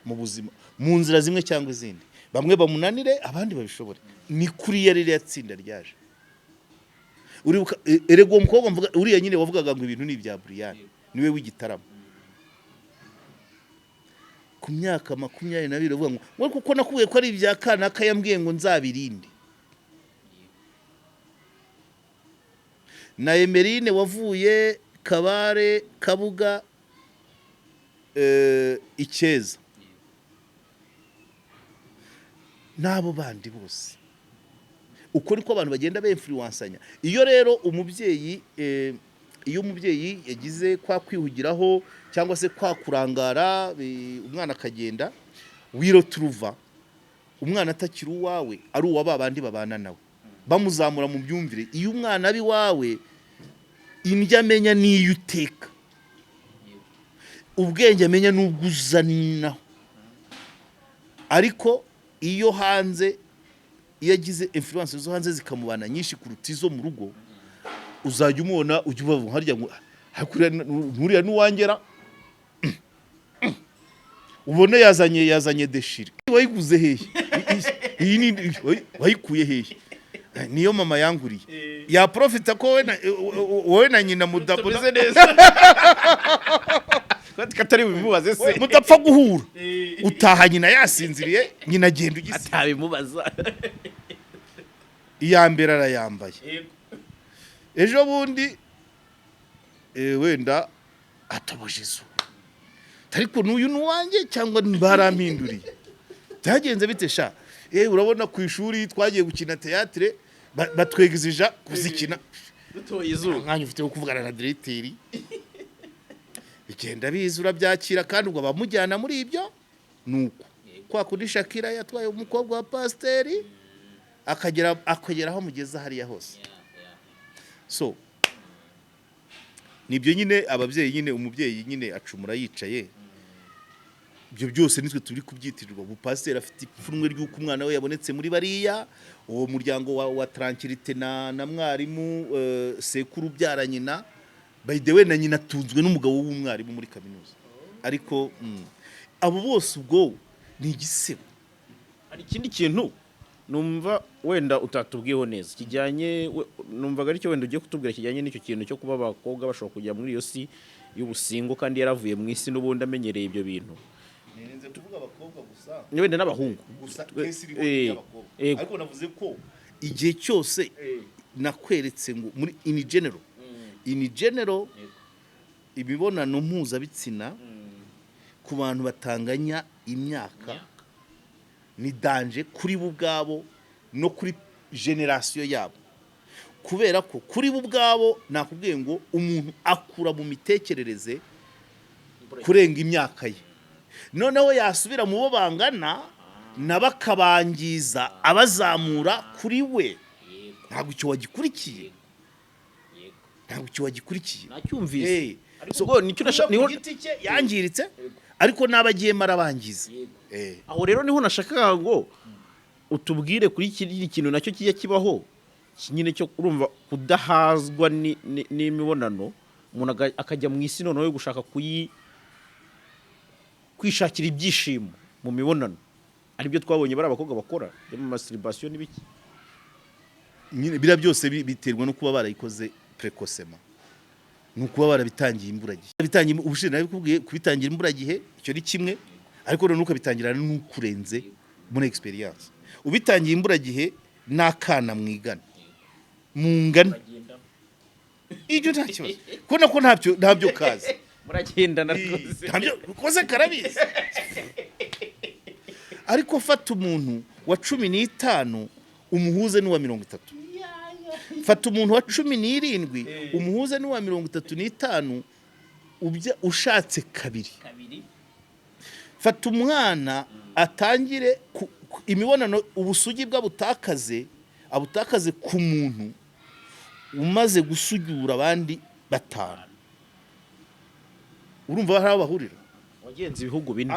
mu buzima mu nzira zimwe cyangwa izindi bamwe bamunanire abandi babishobore ni kuri ya rere yatsinda ryaje erego umukobwa mvuga uriya nyine wavugaga ngo ibintu ni ibya Brian niwe w'igitaramo ku myaka 22 uvuga ngo kuko nakuye ko ari ibya kana kayambwiye ngo nzabirinde na Emerine wavuye Kabare Kabuga Icyeza nabo bandi bose uko niko abantu bagenda b'influencanya iyo rero umubyeyi yagize kwa kwihugiraho cyangwa se kwa kurangara umwana akagenda wiroturuva umwana atakiri uwawe ari uwa babandi babana nawe bamuzamura mu byumvire iyo umwana abi wawe indya amenya niyo uteka ubwenge amenya n'ubwuzaninaho ariko iyo hanze iyo agize influence zo hanze zikamubana nyinshi kuruta izo mu rugo uzajya umubona ujya ubavuga harya ngo nturiya n'uwangera ubone yazanye deshire wayiguze hehe iyi ni wayikuye hehe niyo mama yanguriye ya profita ko wowe na nyina mudabuze neza katari bimubaze se mudapfa guhura utaha nyina yasinziriye nyina agenda ugise atabimubaza iya mbere arayambaye ejo bundi wenda atoboje izuba ariko n'uyu ni uwanjye cyangwa barampinduriye byagenze bite sha urabona ku ishuri twagiye gukina teatire batwegizija kuzikina dutoye izuba mwanya ufite wo kuvugana na directeur bigenda bizura byakira kandi ubwo bamujyana muri ibyo nuko kwa kundi Shakira yatwaye umukobwa wa pasiteri akagera aho mugeza hariya hose so nibyo nyine ababyeyi nyine umubyeyi nyine acumura yicaye ibyo byose nitwe turi kubyitirirwa umupasiteri afite ipfunwe ry'uko umwana we yabonetse muri bariya uwo muryango wa tranquillité na mwarimu sekuru byara nyina by the way na nyina tunzwe n'umugabo w'umwarimu muri kaminuza ariko abo bose ubwo ni igisebo. Hari ikindi kintu numva wenda utatubwiyeho neza kijyanye numvaga aricyo wenda ugiye kutubwira kijyanye n'icyo kintu cyo kuba abakobwa bashobora kujya muri iyo si y'ubusingo kandi yaravuye mu isi n'ubundi amenyereye ibyo bintu. Nirenze kuvuga abakobwa gusa wenda n'abahungu gusa kesi iri abakobwa ariko navuze ko igihe cyose nakweretse ngo muri in general imibonano mpuzabitsina ku bantu batanganya imyaka ni danje kuri bo ubwabo no kuri generation yabo kubera ko kuri bo ubwabo nakubwiye ngo umuntu akura mu mitekerereze kurenga imyaka ye noneho yasubira mu bo bangana nabakabangiza abazamura kuri we ntabwo icyo wagikurikiye nacyumvise ariko niho giti cye yangiritse ariko nabagiye marabangiza aho rero niho nashakaga ngo utubwire kuri iki kintu nacyo kijya kibaho nyine cyo urumva kudahazwa n'imibonano umuntu akajya mu isi noneho yo gushaka kwishakira ibyishimo mu mibonano aribyo twabonye bari abakobwa bakora mu masturbation n'ibiki nyine bira byose biterwa no kuba barayikoze precocement nuko barabitangiye imburagihe bitangiye ubushize nabikubwiye kubitangira imburagihe icyo ni kimwe ariko rero nuko bitangira n'ukurenze muri experience ubitangiye imburagihe nakana mwigana mungana ibyo nta kibazo kubona ko ntabyo kazi muragendana rwose ntabyo koze karabizi ariko fata umuntu wa 15 umuhuze n'uwa 30 fata umuntu wa 17 umuhuze n'uwa 35 ushatse kabiri fata umwana atangire imibonano ubusugi bw'abutakaze abutakaze ku muntu umaze gusujura abandi batanu urumva hari abahurira wagenze ibihugu bine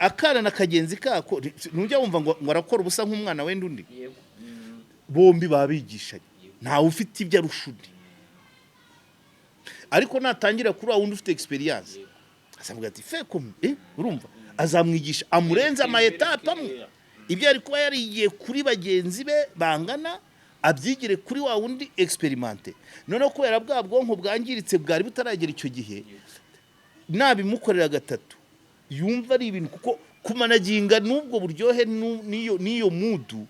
akana na kagenzi kako nujya wumva ngo arakora ubusa nk'umwana wenda undi bombi babigishanye ntawe ufite ibyo arushudi ariko natangira kuri wundi ufite experience asavuga ati feko urumva azamwigisha amurenza ama etape amwe ibyo ari kuba yarigiye kuri bagenzi be bangana abyigire kuri wa wundi experimente none kubera bwa bwonko bwangiritse bwari butaragera icyo gihe nabimukorera gatatu yumva ari ibintu kuko kumanaginga n'ubwo buryohe niyo mudu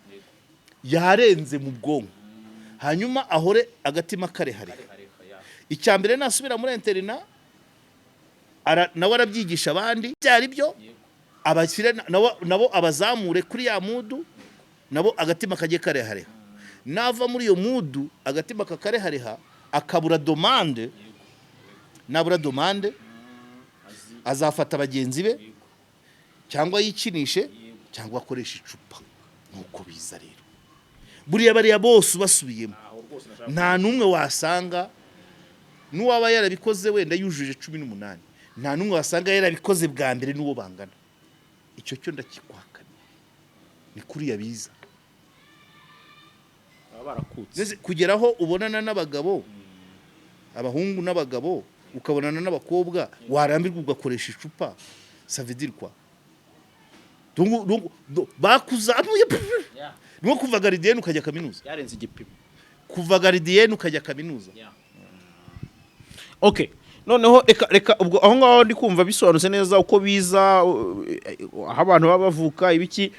yarenze mu bwonko hanyuma ahore agatima karehare icyambere nasubira muri interina nawe arabyigisha abandi byari byo abashyire nabo abazamure kuri ya mudu nabo agatima kajye karehare nava muri iyo mudu agatima kakarehareha akabura domande nabura domande azafata abagenzi be cyangwa yikinishe cyangwa akoresha icupa nuko biza rero buriya bariya bose ubasubiyemo nta n'umwe wasanga n'uwaba yarabikoze wenda yujuje 18 nta n'umwe wasanga yarabikoze bwa mbere n'uwo bangana icyo cyo ndakikwakana ni kuri yabiza barakutse kugeraho ubonana n'abagabo abahungu n'abagabo ukabonana n'abakobwa warambirwa ugakoresha icupa savidirwa bakuzamuye nko kuva garidiyeni ukajya kaminuza yarenze igipimo kuva garidiyeni ukajya kaminuza okay noneho reka ubwo aho ngaho ndi kumva bisobanutse neza uko biza aho abantu baba bavuka ibiki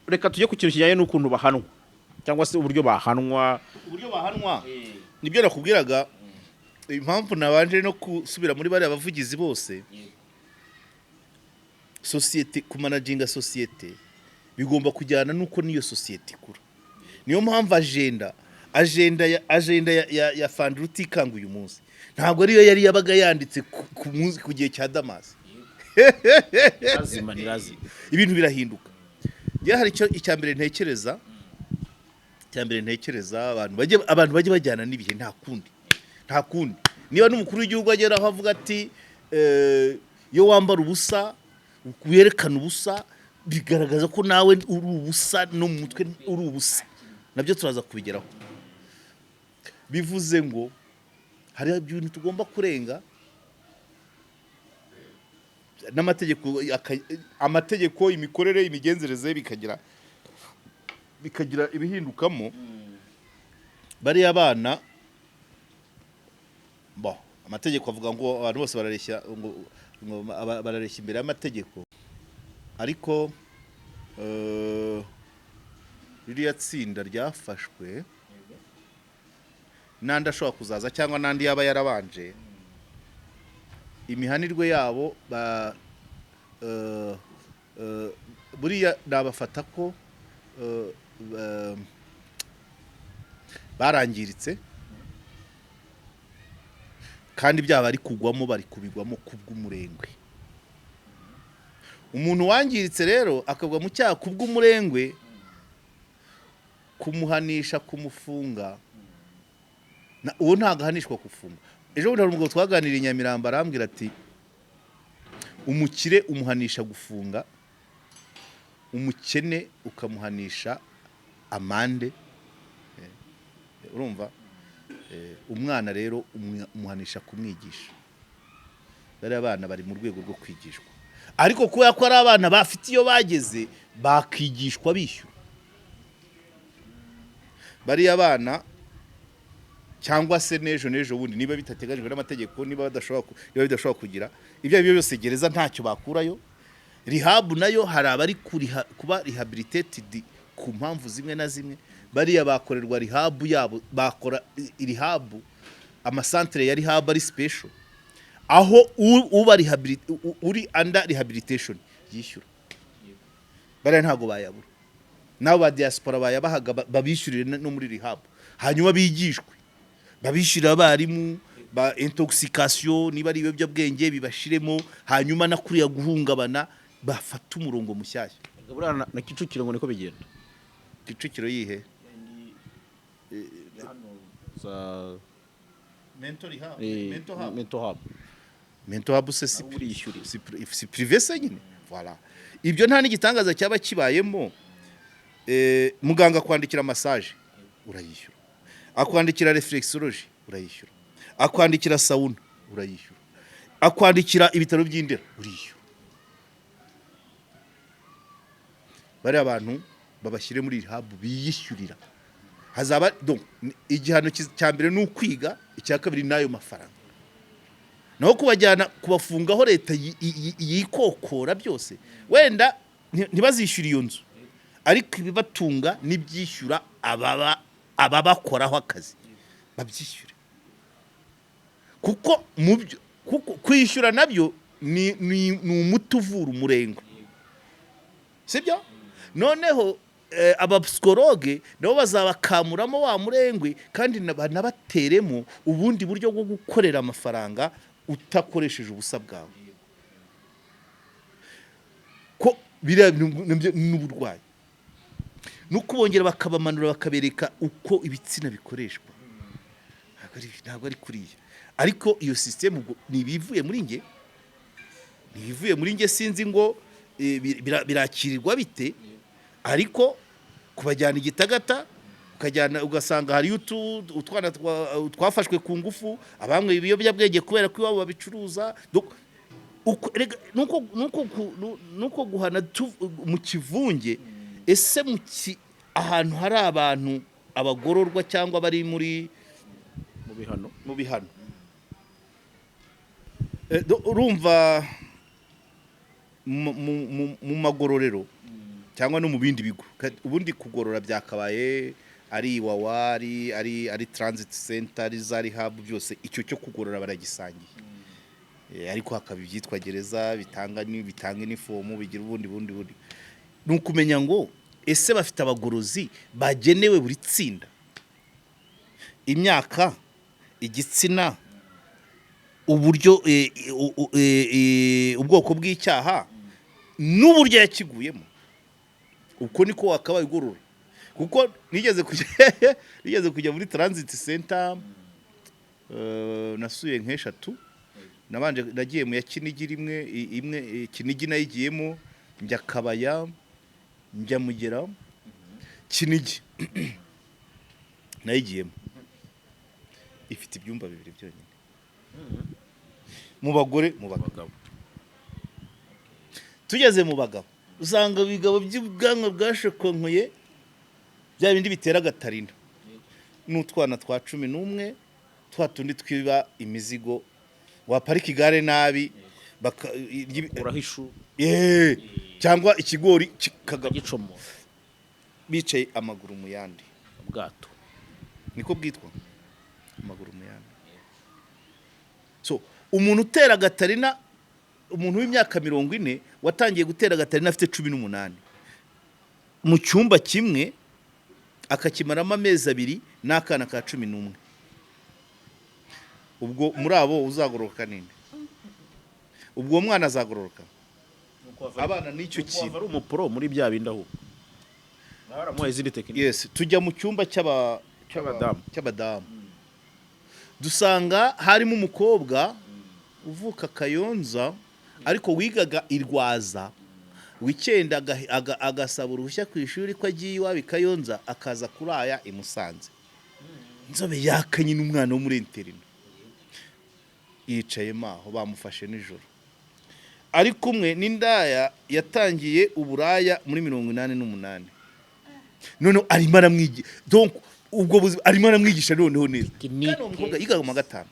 reka tujye ku kintu kijyanye n'ukuntu bahanwa cyangwa se uburyo bahanwa nibyo nakubwiraga impamvu nabanje no kusubira muri bariya bavugizi bose. Sosiyete kumanaginga sosiyete bigomba kujyana nuko niyo sosiyete ikura. Niyo mpamvu agenda ya Fandi Rutikanga uyu munsi ntabwo ariyo yari yabaga yanditse ku gihe cya Damas. Ibintu birahinduka. Ya hari icyambere ntekereza abantu bajye bajyana n'ibihe nta kundi. Niba n'umukuru w'igihugu agera aho avuga ati yo wambara ubusa werekana ubusa bigaragaza ko nawe uri ubusa no mu mutwe uri ubusa, nabyo turaza kubigeraho. Bivuze ngo hari ibintu tugomba kurenga n'amategeko imikorere imigenzereze bikagira ibihindukamo. Bariya abana amategeko avuga ngo abantu bose barareshya imbere y'amategeko, ariko ririya tsinda ryafashwe n'andi ashobora kuzaza cyangwa n'andi yaba yarabanje, imihanirwe yabo buriya nabafata ko barangiritse kandi byaba ari kugwamo bari kubigwamo kubw'umurengwe. Umuntu wangiritse rero akagwa mu cyaha kubw'umurengwe, kumuhanisha kumufunga uwo ntago ahanishwa gufunga. Ejo bundi hari umugabo twaganiriye Nyamirambo arambwira ati umukire umuhanisha gufunga, umukene ukamuhanisha amande. Urumva umwana rero umuhanisha kumwigisha. Bari abana bari mu rwego rwo kwigishwa, ariko kubera ko ari abana bafite iyo bageze bakigishwa bishyura. Bari abana cyangwa se nejo bundi niba bitateganyijwe n'amategeko, niba bidashobora kugira ibyo byose gereza ntacyo bakurayo. Rehab nayo hari abari kuba rehabilitated ku mpamvu zimwe na zimwe. Bariya bakorerwa rehab yabo, bakora rehab amasantere ya rehab ari special, aho uba uri under rehabilitation yishyura. Bariya ntago bayabura, nabo ba diaspora bayabahaga babishyurire no muri rehab, hanyuma bigishwe babishyurira abarimu ba intoxication niba ari ibiyobyabwenge bibashiremo, hanyuma na kuriya guhungabana bafata umurongo mushyashya. Na Kicukiro ngo niko bigenda. Kicukiro yihe mental hub se si privé se nyine. Voilà, ibyo nta n'igitangaza cyaba kibayemo. Muganga kwandikira massage urayishyura, akwandikira reflexology urayishyura, akwandikira sauna urayishyura, akwandikira ibitaro by'Indera uriyishyura. Bari abantu babashyire muri rehab biyishyurira. Hazaba donc igihano cya mbere n'ukwiga, icya kabiri nayo mafaranga. Naho kubajyana kubafungaho leta yikokora byose, wenda ntibazishyura iyo nzu, ariko ibibatunga n'ibyishyura ababakoraho akazi babyishyure. Kuko kwishyura nabyo ni umuti uvura umurengwe, sibyo? Noneho abapsikologe nabo bazabakamuramo wa murengwe kandi nabateremo ubundi buryo bwo gukorera amafaranga utakoresheje ubusa bwawe. Ko biriya n'uburwayi nuko bongera bakabamanura bakabereka uko ibitsina bikoreshwa, ntabwo ari kuriya. Ariko iyo system nibivuye muri nge sinzi ngo birakirirwa bite, ariko kubajyana igitagata ukajyana ugasanga hari utwana twafashwe ku ngufu, abamwe ibiyobyabwenge kubera ko iwabo babicuruza. Nuko guhana mu kivunge. Ese ahantu hari abantu abagororwa cyangwa bari mu bihano urumva mu magororero cyangwa no mu bindi bigo, ubundi kugorora byakabaye ari iwawa ari transit center ari za rehab byose icyo cyo kugorora baragisangiye. Ariko hakaba ibyitwa gereza bitanga inifomu bigira ubundi ni ukumenya ngo ese bafite abagorozi bagenewe buri tsinda, imyaka, igitsina, uburyo ubwoko bw'icyaha n'uburyo yakiguyemo. Uko niko wakabaye ugorora, kuko nigeze kujya muri transit center nasuye nk'eshatu. Nabanje nagiye mu ya Kinigi imwe Kinigi nayigiyemo, njya Kabaya, njya Mugera, Kinigi nayigiyemo ifite ibyumba 2 byonyine mu bagore mu bagabo. Tugeze mu bagabo usanga ibigabo by'ubwanwa bwashokonkoye bya bindi bitera gatarina n'utwana twa 11 twa tundi twiba imizigo waparika igare nabi urahishu cyangwa ikigori kagagicomo bicaye amaguru mu yandi. Ubwato niko bwitwa amaguru mu yandi. So umuntu utera gatarina, umuntu w'imyaka 40 watangiye gutera gatarina afite 18 mu cyumba kimwe akakimaramo amezi 2 n'akana ka 11. Ubwo muri abo uzagororoka ninde? Ubwo mwana azagororoka? Abana n'icyo kintu ari umupro muri bya bindi aho baramuha izindi tekinike. Yes, tujya mu cyumba cy'abadamu dusanga harimo umukobwa uvuka Kayonza ariko wigaga irwaza, wikenda agasaba uruhushya ku ishuri ko agiye iwabo Kayonza akaza kuraya i Musanze. Inzobe yakanye n'umwana wo muri interina yicaye maho bamufashe nijoro. Ari kumwe n'indaya yatangiye uburaya muri 88. None arimo aramwigisha, donc ubwo arimo aramwigisha noneho neza. Kandi umukobwa yigaga mu 5.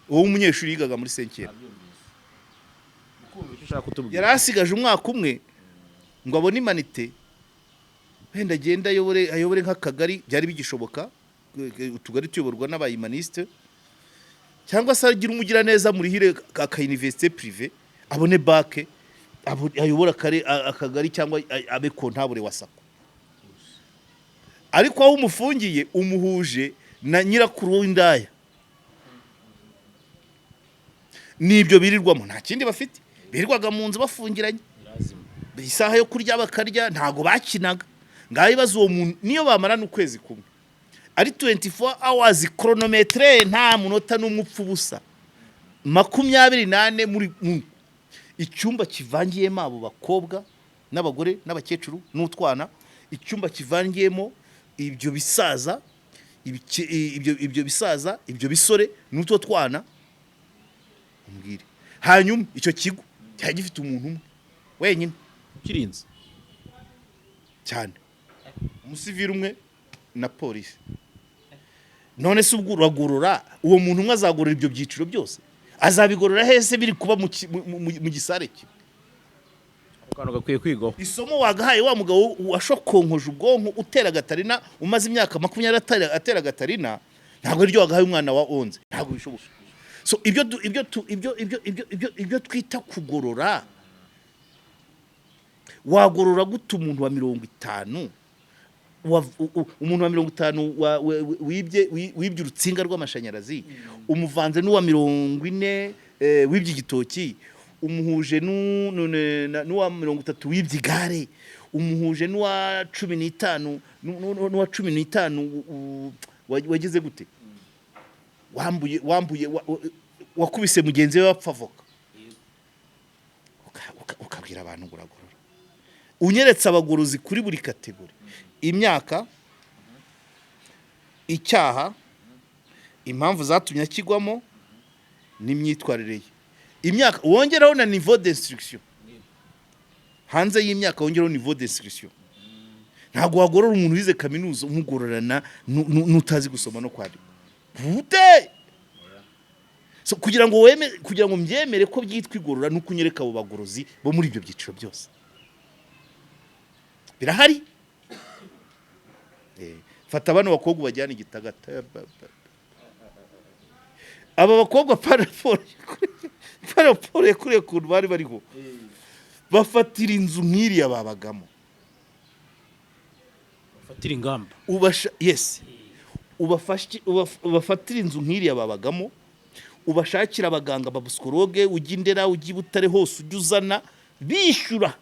Uwo umunyeshuri yigaga muri 5. Yari asigaje umwaka umwe ngo abone imanite wenda agenda ayobore nk'akagari byari bigishoboka, utugari tuyoborwa n'abayimaniste, cyangwa se agira umugira neza muri hire ka université privé abone bac ayobora akagari cyangwa abe kontabure wasako. Ariko aho umufungiye umuhuje na nyirakuru w'indaya, nibyo birirwamo nta kindi bafite, birirwaga mu nzu bafungiranye isaha yo kurya bakarya ntago bakinaga. Ngaho ibaza uwo muntu niyo bamara n'ukwezi kumwe ari 24 hours chronometre nta munota n'umwe upfa ubusa 28 muri icyumba kivangiyemo abo bakobwa n'abagore n'abakecuru n'utwana, icyumba kivangiyemo ibyo bisaza ibyo bisore n'utwo twana umbwire. Hanyuma icyo kigo cyari gifite umuntu umwe wenyine kirinze cyane, umusivili umwe na polisi. None se ubwo uragorora uwo muntu umwe azagorora ibyo byiciro byose? Azabigorora hese biri kuba mu gisare kimwe? Ukano gakwiye kwigaho. Isomo wagahaye wa mugabo washokonkoje ubwonko utera gatarina umaze imyaka 20 atera gatarina, ntabwo ryo wagahaye umwana wa 11, ntabwo bishoboka. So ibyo twita kugorora, wagorora gute umuntu wa 50 umuntu wa 50 wibye urutsinga rw'amashanyarazi, umuvanze n'uwa 40 wibye igitoki, umuhuje n'uwa 30 wibye igare, umuhuje n'uwa 15 n'uwa 15 wagize gute wambuye wakubise mugenzi we wapfa avoka. Ukabwira abantu guragorora, unyeretse abagorozi kuri buri kategori: imyaka, icyaha, impamvu zatumye akigwamo n'imyitwarire ye. Imyaka wongeraho na niveau d'instruction, hanze y'imyaka wongeraho niveau d'instruction. Ntabwo wagorora umuntu wize kaminuza umugororana n'utazi gusoma no kwandika bute. So kugira ngo mbyemere ko byitwa igorora n'ukunyereka abo bagorozi bo muri ibyo byiciro byose birahari. fata bano bakobwa bajyana igitagata aba bakobwa paraporo kure kuntu bari bariho bafatira inzu nk'iriya babagamo bafatira ingamba ubafatira inzu nk'iriya babagamo ubashakira abaganga babusikoroge ujya Indera ujya Butare hose ujya uzana bishyura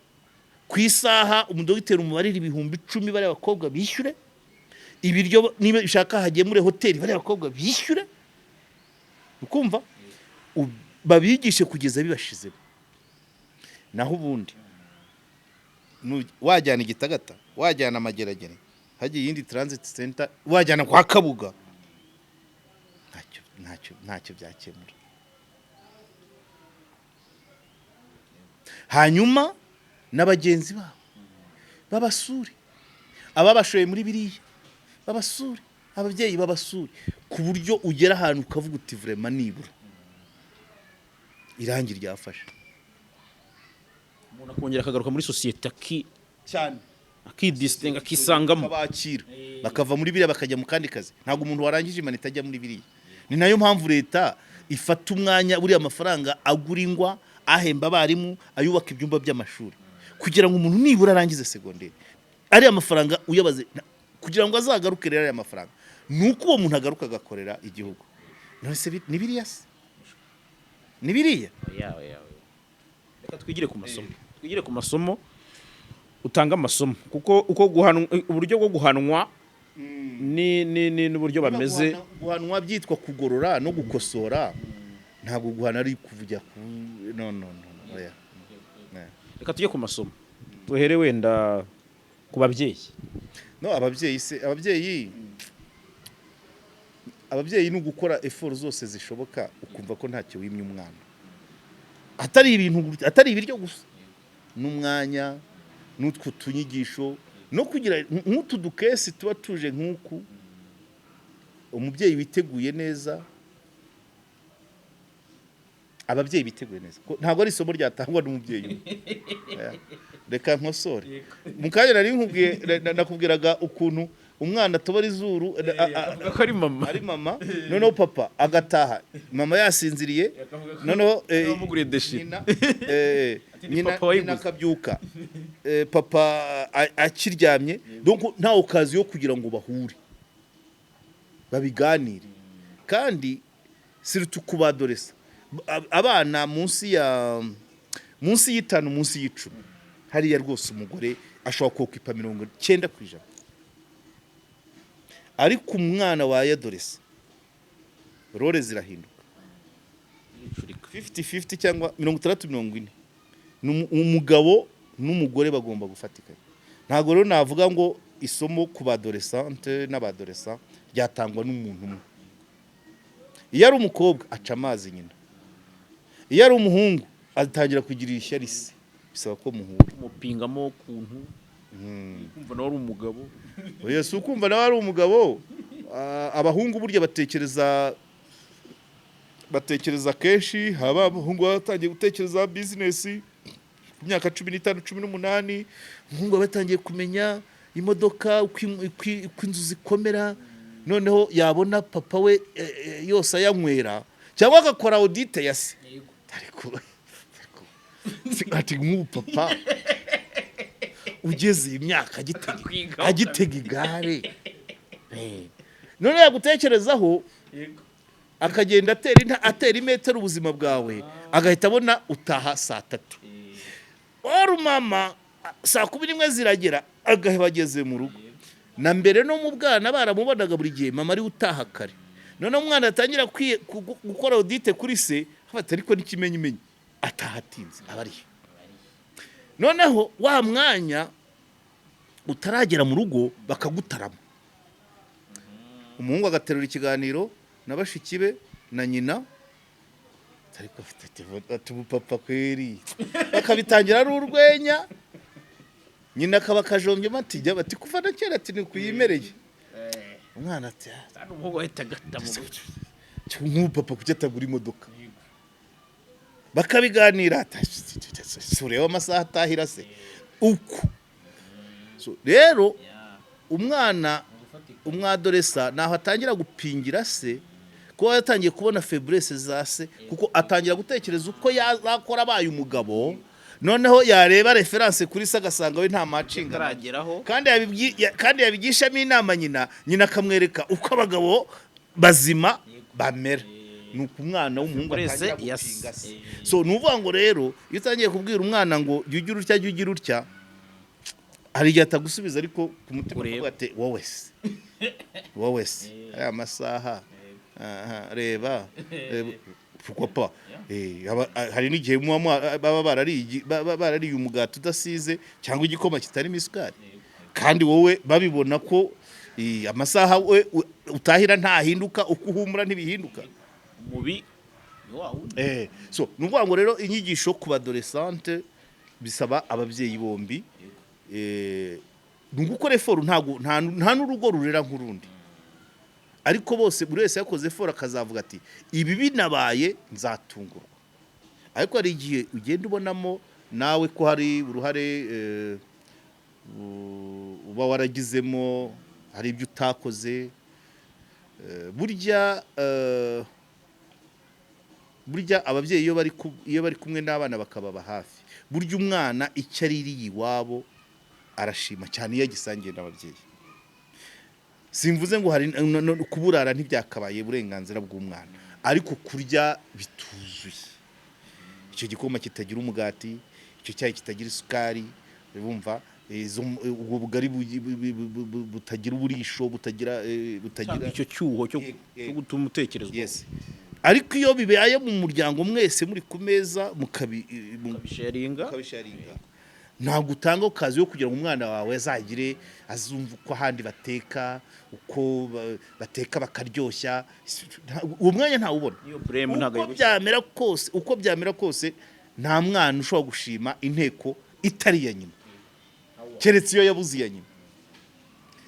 ku isaha umudogiteri umubarira ibihumbi 10 bari abakobwa bishyure ibiryo niba ishaka hagiye muri hoteli bari abakobwa bishyure ukumva babigishe kugeza bibashizemo naho ubundi wajyana igitagata wajyana Amageragere hagiye yindi transit center wajyana kwa Kabuga ntacyo byakemura hanyuma n'abagenzi babo babasure ababashoye muri biriya babasure ababyeyi babasure ku buryo ugera ahantu ukavuga uti vraiment nibura irangi ryafashe umuntu akongera akagaruka muri societe cyane akidistinga akisangamo bakira bakava muri biriya bakajya mu kandi kazi ntabwo umuntu warangije imanita ajya muri biriya ni nayo mpamvu leta ifata umwanya buriya amafaranga agura ingwa ahemba abarimu ayubaka ibyumba by'amashuri kugira ngo umuntu nibura arangize segonderi ari amafaranga uyabaze kugira ngo azagaruke rero aya mafaranga nuko uwo muntu agaruka agakorera igihugu nose ni biriya se ni biriya reka twigire ku masomo utanga amasomo kuko uko guhanwa uburyo bwo guhanwa ni n'uburyo bameze guhanwa byitwa kugorora no gukosora ntabwo guhana ari kuvuga no reka tujye ku masomo tuhere wenda ku babyeyi no ababyeyi ni ugukora effort zose zishoboka ukumva ko ntacyo wimye umwana atari ibiryo gusa n'umwanya n'utwo tunyigisho no kugira nk'utu dukesi tuba tuje nk'uku umubyeyi witeguye neza ababyeyi biteguye neza ntabwo ari isomo ryatangwa n'umubyeyi reka nkosore mu kanya nari nakubwiraga ukuntu umwana atobora izuru ari mama noneho papa agataha mama yasinziriye noneho nyina akabyuka papa akiryamye nta okazi yo kugira ngo bahure babiganire kandi siritu kubadoresa abana munsi y'itanu munsi y'icumi hariya rwose umugore ashobora kokipa 90%. Ariko umwana wayadoresa role zirahinduka 50-50 cyangwa 60-40 umugabo n'umugore bagomba gufatikanya. Ntago rero navuga ngo isomo ku badolescente n'abadolescent ryatangwa n'umuntu umwe. Iyo ari umukobwa aca amazi nyina, iyo ari umuhungu atangira kugira ishyari se, bisaba ko muhura umupingamo kuntu kumva nawe ari umugabo. Oya si ukumva nawe ari umugabo. Abahungu burya batekereza kenshi, haba abahungu batangiye gutekereza business ku myaka 15 18, umuhungu batangiye kumenya imodoka uko inzu zikomera, noneho yabona papa we yose ayanywera cyangwa agakora audit ya se. Ariko ati nk'upapa ugeze imyaka agitega igare none yagutekerezaho akagenda atera imetero ubuzima bwawe agahita abona utaha saa 3 wari mama saa 11 ziragera agaheba ageze mu rugo. Na mbere no mu bwana baramubonaga buri gihe mama ari utaha kare, none umwana atangira gukora audit kuri se hafata ariko n'ikimenyimenyi atahatinze abari. Noneho wa mwanya utaragera mu rugo bakagutarama, umuhungu agaterura ikiganiro nabashiki be na nyina, ariko afite papa kweri bakabitangira ari urwenya. Nyina akaba kajombye mati jya bati kuva na kera ati nikuyimereye umwana ati hano umuhungu ahita agata mu papa kucyatagura imodoka bakabiganira sure amasaha atahira se uko. So rero umwana umwadoresa naho atangira gupingira se kuba yatangiye kubona faiblesse za se kuko atangira gutekereza uko yazakora abaye umugabo noneho yareba reference kuri se agasanga we nta macinga Atarageraho. kandi yabigishamo inama nyina akamwereka uko abagabo bazima bamera nuko umwana w'umuhungu atangira gupinga se so nuvuga ngo rero iyo utangiye kubwira umwana ngo jya ugira utya hari igihe atagusubiza ariko ku mutima ukavuga ati wowe se aya masaha reba pourquoi hari n'igihe baba barariye umugati udasize cyangwa igikoma kitarimo isukari kandi wowe babibona ko amasaha we utahira ntahinduka uko uhumura ntibihinduka mubi so nuvuga ngo rero inyigisho ku badolescente bisaba ababyeyi bombi gukora effort nta n'urugo rurera nk'urundi ariko bose buri wese yakoze effort akazavuga ati ibi binabaye nzatungurwa ariko hari igihe ugenda ubonamo nawe ko hari uruhare uba waragizemo hari ibyo utakoze burya ababyeyi iyo bari kumwe n'abana bakababa hafi burya umwana icyo aririye iwabo arashima cyane iyo agisangiye n'ababyeyi simvuze ngo hari kuburara ntibyakabaye uburenganzira bw'umwana ariko kurya bituzuye icyo gikoma kitagira umugati icyo cyayi kitagira isukari bumva ubwo bugari butagira uburisho butagira icyo cyuho cyo gutuma utekerezwa ariko iyo bibaye mu muryango mwese muri ku meza mukabisharinga ntabwo utanga okazi yo kugira ngo umwana wawe azagire azumva uko ahandi bateka uko bateka bakaryoshya uwo mwanya ntawubona uko byamera kose nta mwana ushobora gushima inteko itari iya nyina keretse iyo yabuze iya nyina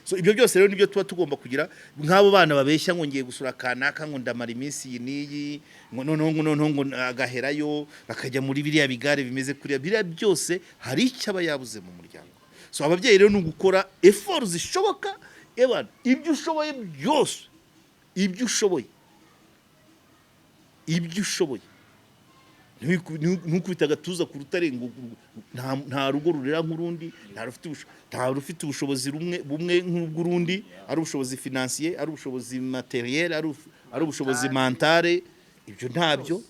so ibyo byose rero nibyo tuba tugomba kugira nk'abo bana babeshya ngo ngiye gusura kanaka ngo ndamara iminsi iyi n'iyi ngo noneho agaherayo bakajya muri biriya bigare bimeze kuriya biriya byose hari icyo aba yabuze mu muryango so ababyeyi rero ni ugukora effort zishoboka ibyo ushoboye byose ibyo ushoboye ntukubita agatuza ku rutare ngo nta rugo rurera nk'urundi nta rufite ubushobozi bumwe nk'ubw'urundi ari ubushobozi financier ari ubushobozi materiel ari ubushobozi mentale ibyo ntabyo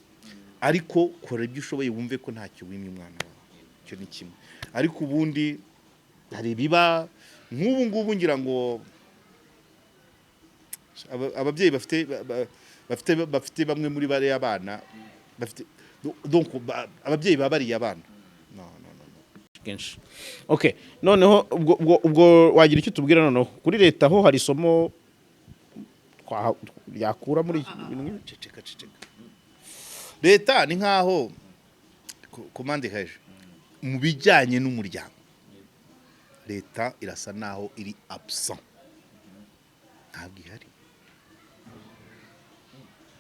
ariko kora ibyo ushoboye wumve ko ntacyo wimye umwana wawe icyo ni kimwe ariko ubundi hari biba nk'ubu ngubu ngira ngo ababyeyi bafite bamwe muri bariya abana bafite donc ababyeyi babariye abana kenshi okay noneho ubwo wagira icyo tubwira noneho kuri leta ho hari isomo yakura muri ibintu ceceka leta ni nkaho komande haje mu bijyanye n'umuryango leta irasa naho iri absent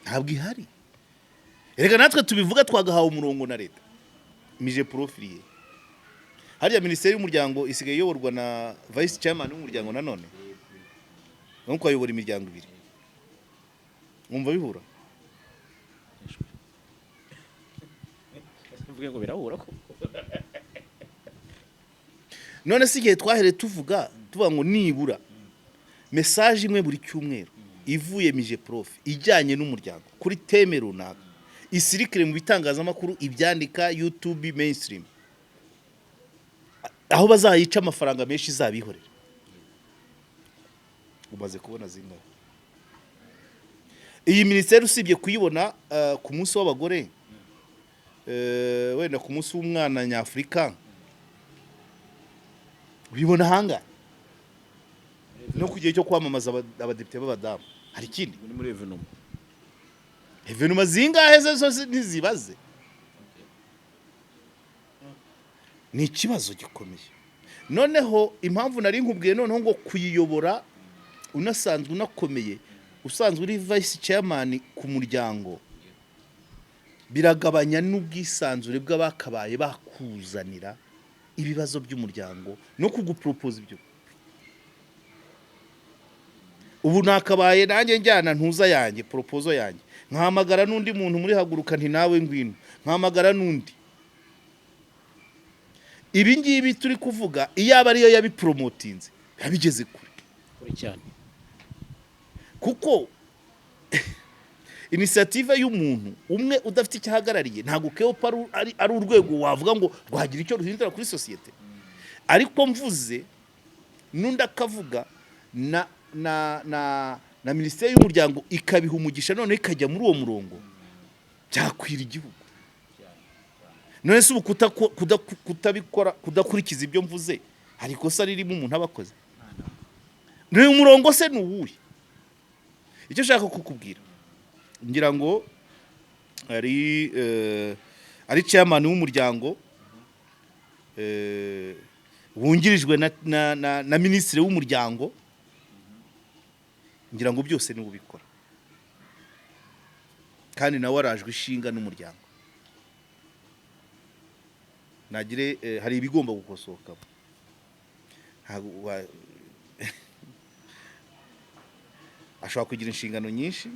ntabwo ihari erega natwe tubivuga twagahawe umurongo na leta mije profiliye hariya minisiteri y'umuryango isigaye iyoborwa na vice chairman w'umuryango nanone nuko ayobora imiryango ibiri mwumva bihura mvuge ngo birahura ko none si igihe twahereye tuvuga ngo nibura message imwe buri cyumweru ivuye mije prof ijyanye n'umuryango kuri teme runaka isirikire mu bitangazamakuru ibyandika YouTube mainstream aho bazayica amafaranga menshi izabihorera umaze kubona zingahe iyi minisiteri usibye kuyibona ku munsi w'abagore wenda ku munsi w'umwana nyafurika ubibona hanga no ku gihe cyo kwamamaza abadepite b'abadamu hari ikindi muri evenuma evenuma zingahe zose ntizibaze ni ikibazo gikomeye noneho impamvu nari nkubwiye noneho ngo kuyiyobora unasanzwe unakomeye usanzwe uri vice chairman ku muryango biragabanya n'ubwisanzure bw'abakabaye bakuzanira ibibazo by'umuryango no kugupropose ibyo ubu nakabaye nanjye njyana ntuza yanjye proposal yanjye nkahamagara n'undi muntu muri haguruka nti nawe ngwino nkahamagara n'undi ibi ngibi turi kuvuga iyaba ariyo yabipromotinze yabigeze kure cyane kuko initiative y'umuntu umwe udafite icyahagarariye ntago keopa ari urwego wavuga ngo rwagira icyo ruhindura kuri societe ariko mvuze nunda kavuga na minisiteri y'umuryango ikabiha umugisha none ikajya muri uwo murongo byakwira igihugu none se ubu kutabikora kudakurikiza ibyo mvuze hari ikosa ririmo umuntu abakoze none umurongo se nuwuhe icyo shaka kukubwira ngira ngo ari chairman w'umuryango wungirijwe na ministre w'umuryango ngira ngo byose ni ubikora kandi nawe arajwe ishinga n'umuryango nagire hari ibigomba gukosoka ashobora kugira inshingano nyinshi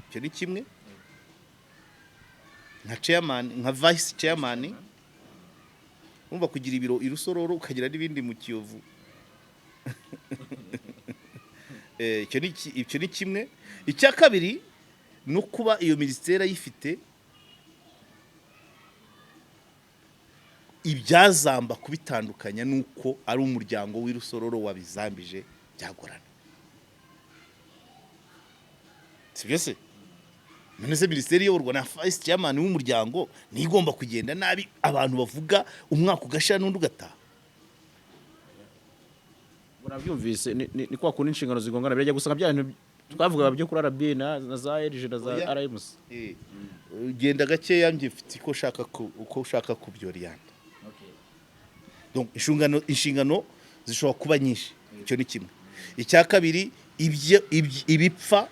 icyo ni kimwe nka chairman nka vice chairman umva kugira ibiro irusororo ukagira n'ibindi mu Kiyovu icyo ni kimwe icya kabiri no kuba iyo ministeri ayifite ibyazamba kubitandukanya nuko ari umuryango w'irusororo wabizambije byagorana sibyo se none se ministeri y'urwa na vice chairman w'umuryango nigomba kugenda nabi abantu bavuga umwaka ugashira n'undi ugataha urabyumvise ni kwa kundi inshingano zigongana birajya gusanga bya bintu twavuga byo kuri RB na za RG na za RMC genda gakeya njye mfite uko ushaka kubyoriyanta donc inshingano zishobora kuba nyinshi icyo ni kimwe icya kabiri ibipfa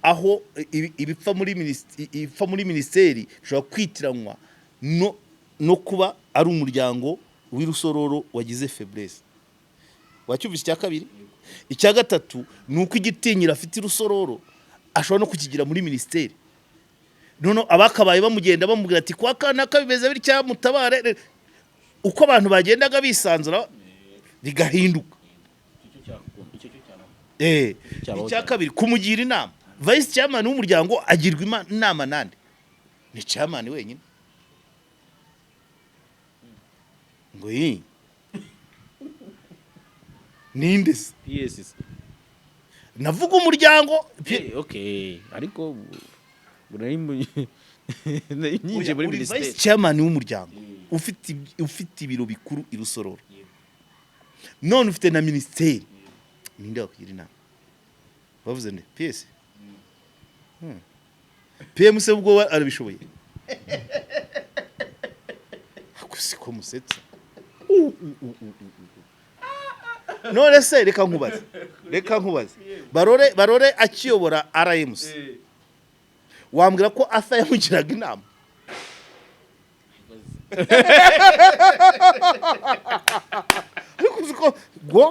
aho ibipfa muri ministeri bishobora kwitiranwa no kuba ari umuryango w'irusororo wagize faiblesse wacyumvise icya kabiri icya gatatu nuko igitinyira afite irusororo ashobora no kukigira muri ministeri none abakabaye bamugenda bamubwira ati kwa kana kabimeze bitya mutabare uko abantu bagendaga bisanzura bigahinduka icya kabiri kumugira inama vice chairman w'umuryango agirwa inama nande ni chairman wenyine ngo ninde se PSS navuga umuryango okay ariko nyinje muri ministeri vice chairman w'umuryango ufite ibiro bikuru irusororo none ufite na ministeri ninde wakugira inama bavuze nde PS PMC ubwo arabishoboye akusiko musetsa none se reka nkubaze barore akiyobora RMC wambwira ko asa yamugiraga inama ariko uziko go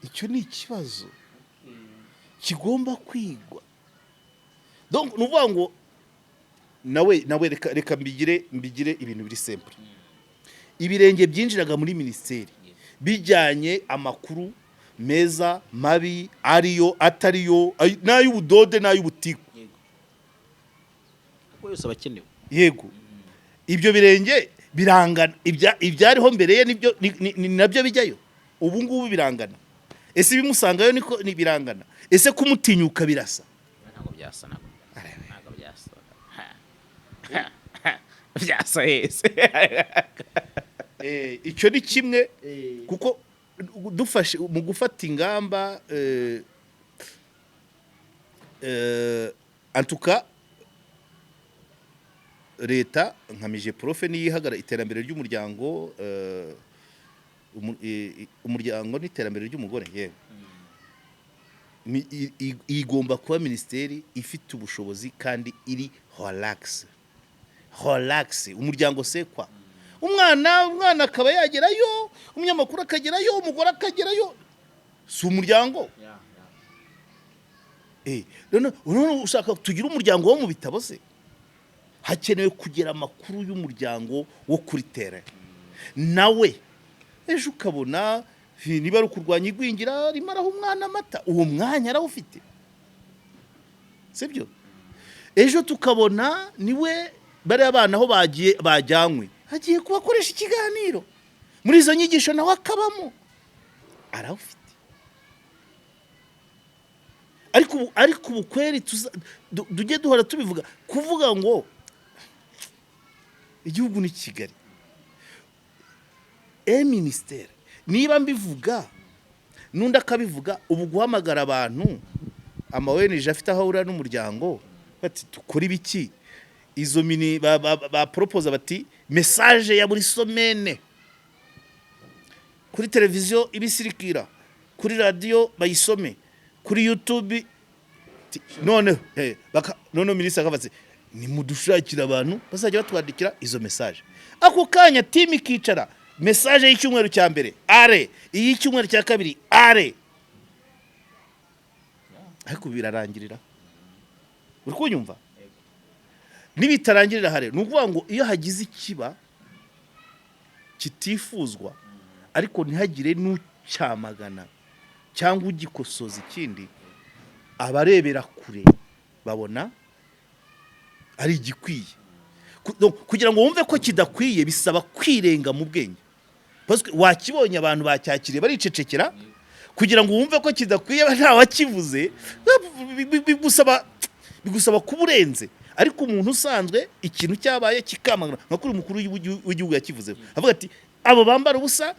icyo ni ikibazo kigomba kwigwa donc nuvuga ngo nawe reka mbigire ibintu biri simple ibirenge byinjiraga muri ministeri bijyanye amakuru meza mabi ariyo atariyo n'ay'ubudode n'ay'ubutiku ko yose abakenewe yego ibyo birenge birangana ibyariho mbere ye nabyo bijyayo ubu ngubu birangana ese ibimusangayo niko birangana ese kumutinyuka birasa ntabwo byasa byasa hese icyo ni kimwe kuko dufashe mu gufata ingamba antuka leta nkamije profe niyihagara iterambere ry'umuryango umuryango n'iterambere ry'umugore yewe igomba kuba ministeri ifite ubushobozi kandi iri relax umuryango sekwa umwana akaba yagerayo umunyamakuru akagerayo umugore akagerayo si umuryango none ushaka tugira umuryango wo mu bitabo se hakenewe kugira amakuru y'umuryango wo kuri tere nawe ejo ukabona niba ari ukurwanya igwingira rimaraho umwana amata uwo mwanya arawufite sibyo ejo tukabona niwe bari abana aho bajyanywe hagiye kubakoresha ikiganiro muri izo nyigisho nawe akabamo arawufite ariko ubu kweri tujye duhora tubivuga kuvuga ngo igihugu ni Kigali ministeri niba mbivuga n'undi akabivuga ubu guhamagara abantu amawenije afite aho ahurira n'umuryango bati dukora ibiki izo mini ba propose bati message ya buri somene kuri televiziyo ibisirikira kuri radio bayisome kuri YouTube none minisitiri akavuze ni mudushakira abantu bazajya batwandikira izo message ako kanya team ikicara message y'icyumweru cya mbere are iy'icyumweru cya kabiri are ariko birarangirira uri kunyumva nibitarangirira hare nukuvuga ngo iyo hagize ikiba kitifuzwa ariko ntihagire n'ucyamagana cyangwa ugikosoza ikindi abarebera kure babona ari igikwiye kugira ngo wumve ko kidakwiye bisaba kwirenga mu bwenge wakibonye abantu bacyakiriye baricecekera kugira ngo wumve ko kidakwiye nta wakivuze bigusaba kuburenze ariko umuntu usanzwe ikintu cyabaye kikamagana nka kuri umukuru w'igihugu yakivuze avuga ati abo bambara ubusa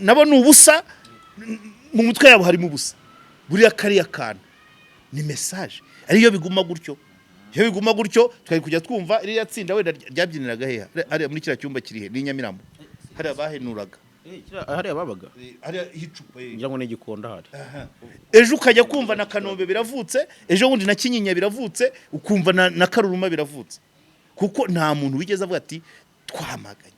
nabo ni ubusa mu mutwe yabo harimo ubusa buriya kariya kantu ni message ariyo biguma gutyo iyo biguma gutyo twari kujya twumva iriya tsinda wenda ryabyiniraga heha ari muri kiriya cyumba kiri he ni Nyamirambo hari abahenuraga hari ababaga hari icupa ngira ngo n'igikonda hari ejo ukajya kumva na Kanombe biravutse ejo wundi na Kinyinya biravutse ukumva na Karuruma biravutse kuko nta muntu wigeze avuga ati twamaganye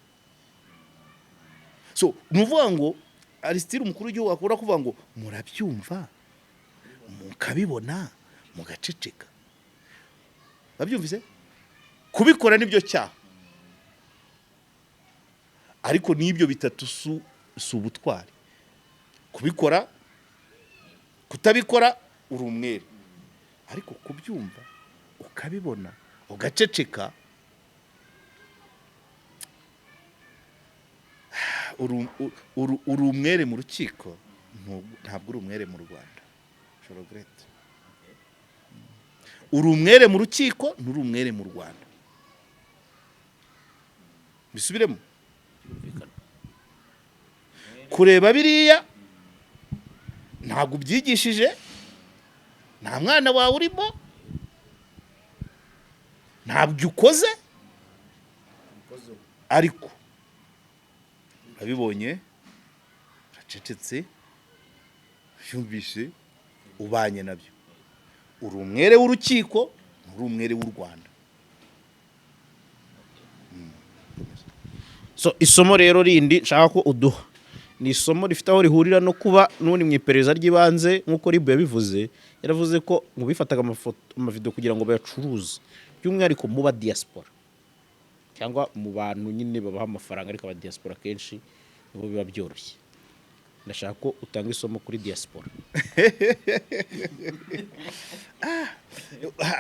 so nuvuga ngo Aristide umukuru w'igihugu akora kuvuga ngo murabyumva mukabibona mugaceceka babyumvise kubikora nibyo cyaha ariko nibyo bitatu su ubutwari kubikora kutabikora uri umwere ariko kubyumva ukabibona ugaceceka uri umwere mu rukiko ntabwo uri umwere mu Rwanda Jorogrete uri umwere mu rukiko nturi umwere mu Rwanda bisubiremo kureba biriya ntabwo ubyigishije nta mwana wawe urimo ntabyo ukoze ariko abibonye uracecetse yumvise ubanye nabyo uri umwere w'urukiko nturi umwere w'u Rwanda so isomo rero rindi nshaka ko uduha ni isomo rifite aho rihurira no kuba n'ubundi mu iperereza ry'ibanze nk'uko Ribu yabivuze yaravuze ko mu bifataga amavidewo kugira ngo bayacuruze by'umwihariko mu ba diaspora cyangwa mu bantu nyine babaha amafaranga ariko aba diaspora kenshi nibo biba byoroshye ndashaka ko utanga isomo kuri diaspora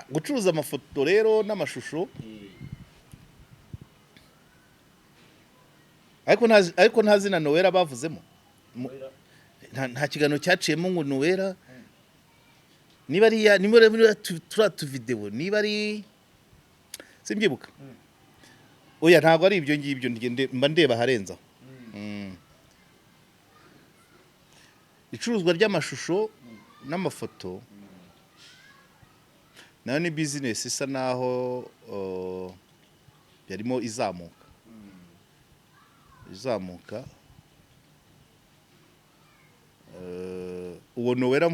gucuruza amafoto rero n'amashusho ariko nta zina Noella bavuzemo nta kiganiro cyaciyemo ngo Noella niba ari turatu video niba ari simbyibuka oya ntabwo ari ibyo ngibyo mba ndeba harenzaho icuruzwa ry'amashusho n'amafoto nayo ni business isa naho yarimo izamuka uwo Noella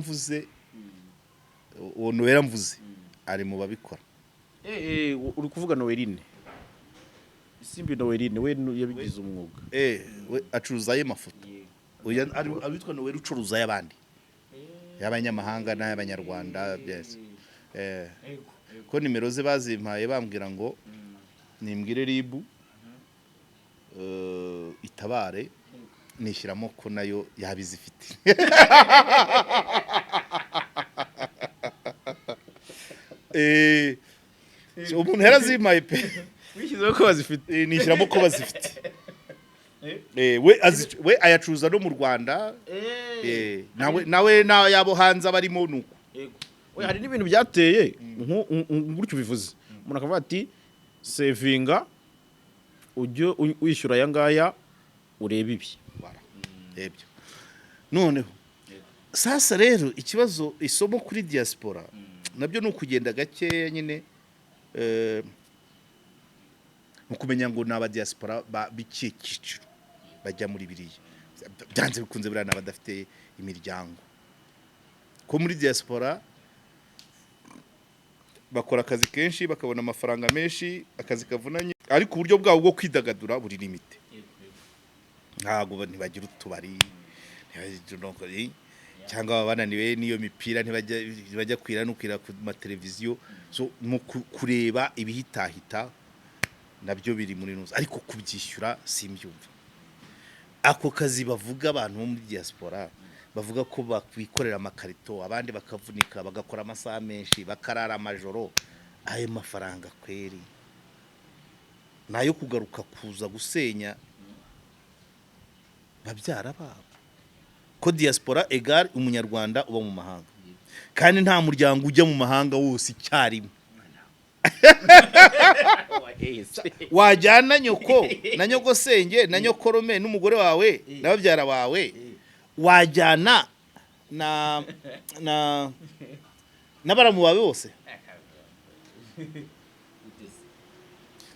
mvuze ari mu babikora uri kuvuga Noeline Isimbi Noeline we yabigize umwuga we acuruza ayo mafoto uyu abitwa Noel ucuruza y'abandi y'abanyamahanga n'ay'abanyarwanda yes ko nimero ze bazimpaye bambwira ngo nimbwire ribu itabare nishyiramo ko nayo yabizifite umuntu yarazimaye pe wishyizeho ko bazifite nishyiramo ko bazifite we ayacuruza no mu Rwanda nawe yabo hanze abarimo nuko we hari n'ibintu byateye gutyo bivuze umuntu akavuga ati sevinga ujye wishyura aya ngaya urebe ibi ebyo noneho sasa rero ikibazo isomo kuri diaspora nabyo ni ukugenda gakeya nyine ukumenya ngo ni abadiaspora b'ikihe cyiciro bajya muri biriya byanze bikunze buriya n'abadafite imiryango ko muri diaspora bakora akazi kenshi bakabona amafaranga menshi akazi kavunanye ariko uburyo bwabo bwo kwidagadura buri limite ntabwo ntibagira utubari cyangwa abananiwe n'iyo mipira ntibajya kwiranukira ku mateleviziyo so mu kureba ibihitahita nabyo biri muri nuza ariko kubyishyura simbyumva ako kazi bavuga abantu bo muri diaspora bavuga ko bakwikorera amakarito abandi bakavunika bagakora amasaha menshi bakarara amajoro ayo mafaranga kweri nayo kugaruka kuza gusenya babyara babo ko diaspora egal umunyarwanda uba mu mahanga kandi nta muryango ujya mu mahanga wose icyarimwe wajyana nyoko na nyogosenge na nyokorome n'umugore wawe n'ababyara bawe wajyana n'abaramu bawe bose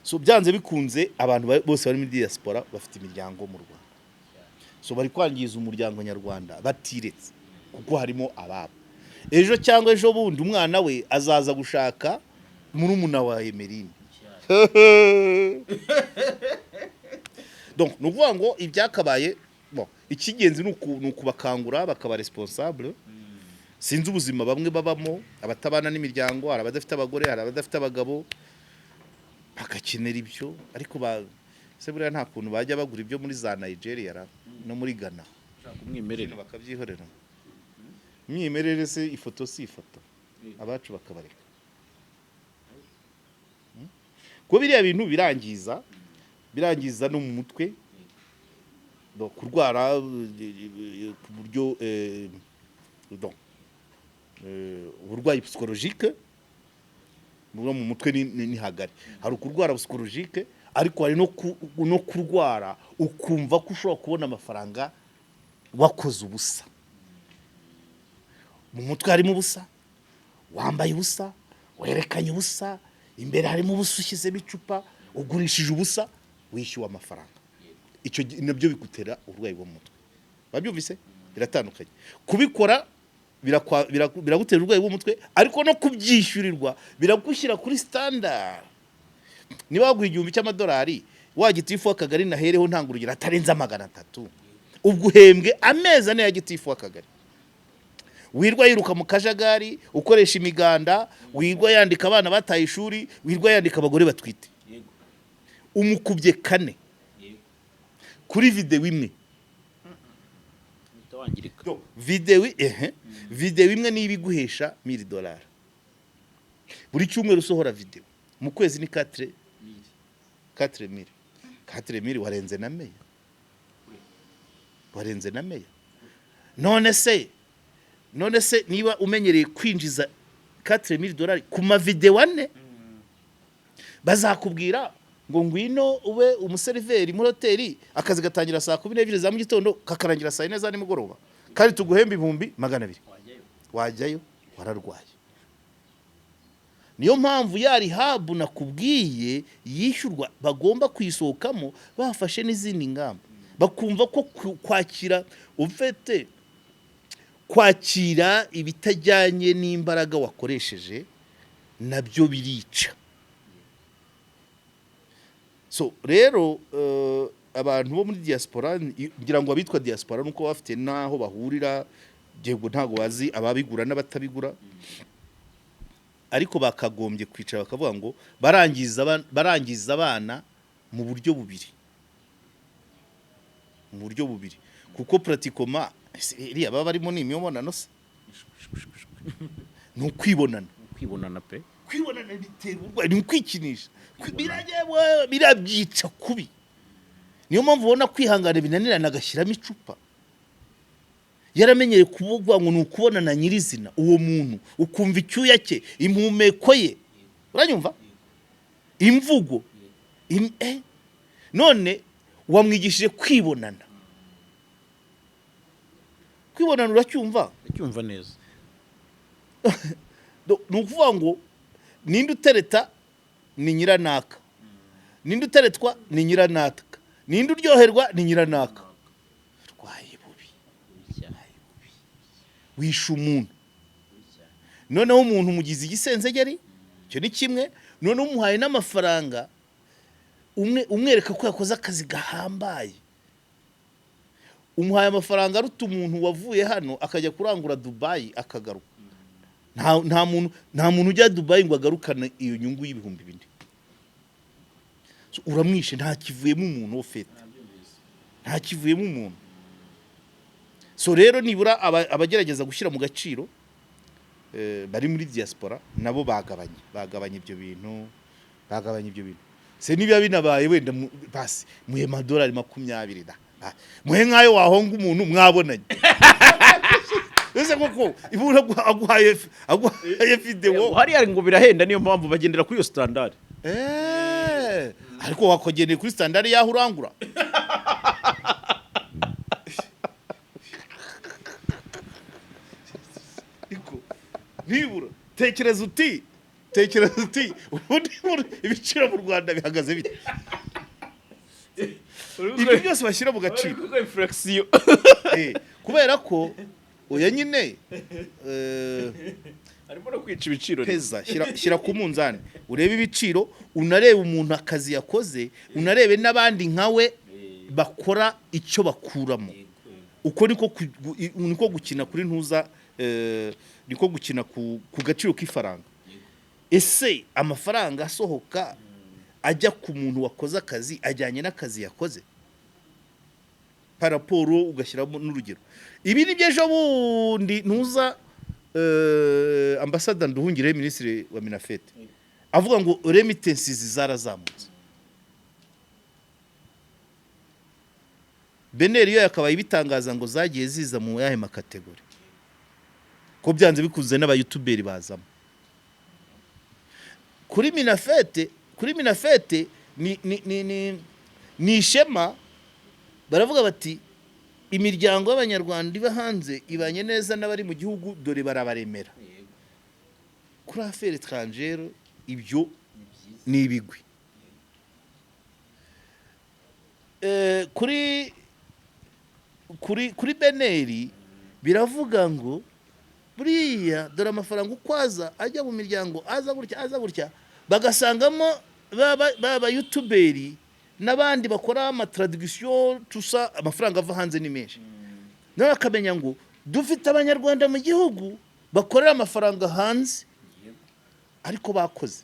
so byanze bikunze abantu bose bari muri diaspora bafite imiryango mu Rwanda so bari kwangiza umuryango nyarwanda batiretse kuko harimo ababo ejo cyangwa ejo bundi umwana we azaza gushaka murumuna wa Emeline donc nuvuga ngo ibyakabaye ikigenzi ni ukubakangura bakaba responsable sinzi ubuzima bamwe babamo abatabana n'imiryango hari abadafite abagore hari abadafite abagabo bagakenera ibyo ariko se buriya nta kuntu bajya bagura ibyo muri za Nigeria no muri Ghana umwimerere bakabyihorera umwimerere se ifoto si ifoto abacu bakabareka ko biriya bintu birangiza no mu mutwe kurwara ku buryo uburwayi psychologique mu mutwe ni hagari hari ukurwara psychologique ariko hari no kurwara ukumva ko ushobora kubona amafaranga wakoze ubusa mu mutwe harimo ubusa wambaye ubusa werekanye ubusa imbere harimo ubusa ushyizemo icupa ugurishije ubusa wishyuwe amafaranga icyo nabyo bigutera uburwayi bwo mu mutwe babyumvise biratandukanye kubikora biragutera uburwayi bwo mu mutwe ariko no kubyishyurirwa biragushyira kuri standard niba waguha $1,000 wagitifu w'akagari nahereho ntanga urugero atarenze 300 ubwo uhembwe amezi ane ya gitifu w'akagari wirwa yiruka mu kajagari ukoresha imiganda wirwa yandika abana bataye ishuri wirwa yandika abagore batwite umukubye 4 kuri video imwe video imwe niba iguhesha $1,000 buri cyumweru usohora video mu kwezi ni 4,000 warenze na meya none se niba umenyereye kwinjiza $4,000 ku ma video ane bazakubwira ngo ngwino ube umuseriveri muri hoteli akazi gatangira saa 12 za mu gitondo kakarangira saa 4 za nimugoroba kandi tuguhemba $200 wajyayo wararwaye niyo mpamvu yari habu nakubwiye yishyurwa bagomba kwisohokamo bafashe n'izindi ngamba bakumva ko kwakira ibitajyanye n'imbaraga wakoresheje nabyo birica so rero abantu bo muri diaspora ngira ngo abitwa diaspora nuko bafite naho bahurira yego ntago bazi ababigura n'abatabigura ariko bakagombye kwicara bakavuga ngo barangiza abana mu buryo bubiri kuko pratikoma iriya baba barimo ni imibonano se ni ukwibonana pe kwibonana bitera uburwayi ni ukwikinisha birabyica kubi niyo mpamvu ubona kwihangana binanirana agashyiramo icupa yaramenyeye kuvuga ngo ni ukubonana nyirizina uwo muntu ukumva icyuya cye impumeko ye uranyumva imvugo none wamwigishije kwibonana uracyumva neza ni ukuvuga ngo ninde utereta ni nyiranaka ninde uteretwa ni nyiranaka ninde uryoherwa ni nyiranaka rwaye bubi wisha umuntu noneho umuntu umugize igisenzegeri icyo ni kimwe noneho umuhaye n'amafaranga umwereka ko yakoze akazi gahambaye umuhaye amafaranga aruta umuntu wavuye hano akajya kurangura Dubai akagaruka nta muntu ujya Dubai ngo agarukane iyo nyungu y'ibihumbi 4 uramwishe nta kivuyemo umuntu ofete nta kivuyemo umuntu so rero nibura abagerageza gushyira mu gaciro bari muri diaspora nabo bagabanye ibyo bintu se niba binabaye wenda basi muhe $20 da muhe nkayo wahonga umuntu mwabonanye ese koko ibura aguhaye video hari ngo birahenda niyo mpamvu bagendera kuri iyo standard ariko wakogeneye kuri standard yaho urangura nibura tekereza uti ubundi ibiciro mu Rwanda bihagaze bite ibyo byose bashyira mu gaciro kubera ko oya nyine harimo no kwica ibiciro peza shyira ku munzani urebe ibiciro unarebe umuntu akazi yakoze unarebe n'abandi nkawe bakora icyo bakuramo uko niko gukina kuri ntuza niko gukina ku gaciro k'ifaranga ese amafaranga asohoka ajya ku muntu wakoze akazi ajyanye n'akazi yakoze paraporo ugashyiramo n'urugero ibi ni byejo bundi ntuza ambassador Nduhungire ministre wa Minafete avuga ngo remittances zarazamutse Beneri yo yakabaye bitangaza ngo zagiye ziza mu yahe makategori ko byanze bikuze n'aba YouTuber bazamo kuri Minafete ni ishema baravuga bati imiryango y'abanyarwanda iba hanze ibanye neza n'abari mu gihugu dore barabaremera kuri affaire étrangère ibyo ni ibigwi kuri Beneri biravuga ngo buriya dore amafaranga ukwaza ajya mu miryango aza gutya bagasangamo baba YouTuberi n'abandi bakora amatraduction tusa amafaranga ava hanze ni menshi nawe akamenya ngo dufite abanyarwanda mu gihugu bakorera amafaranga hanze ariko bakoze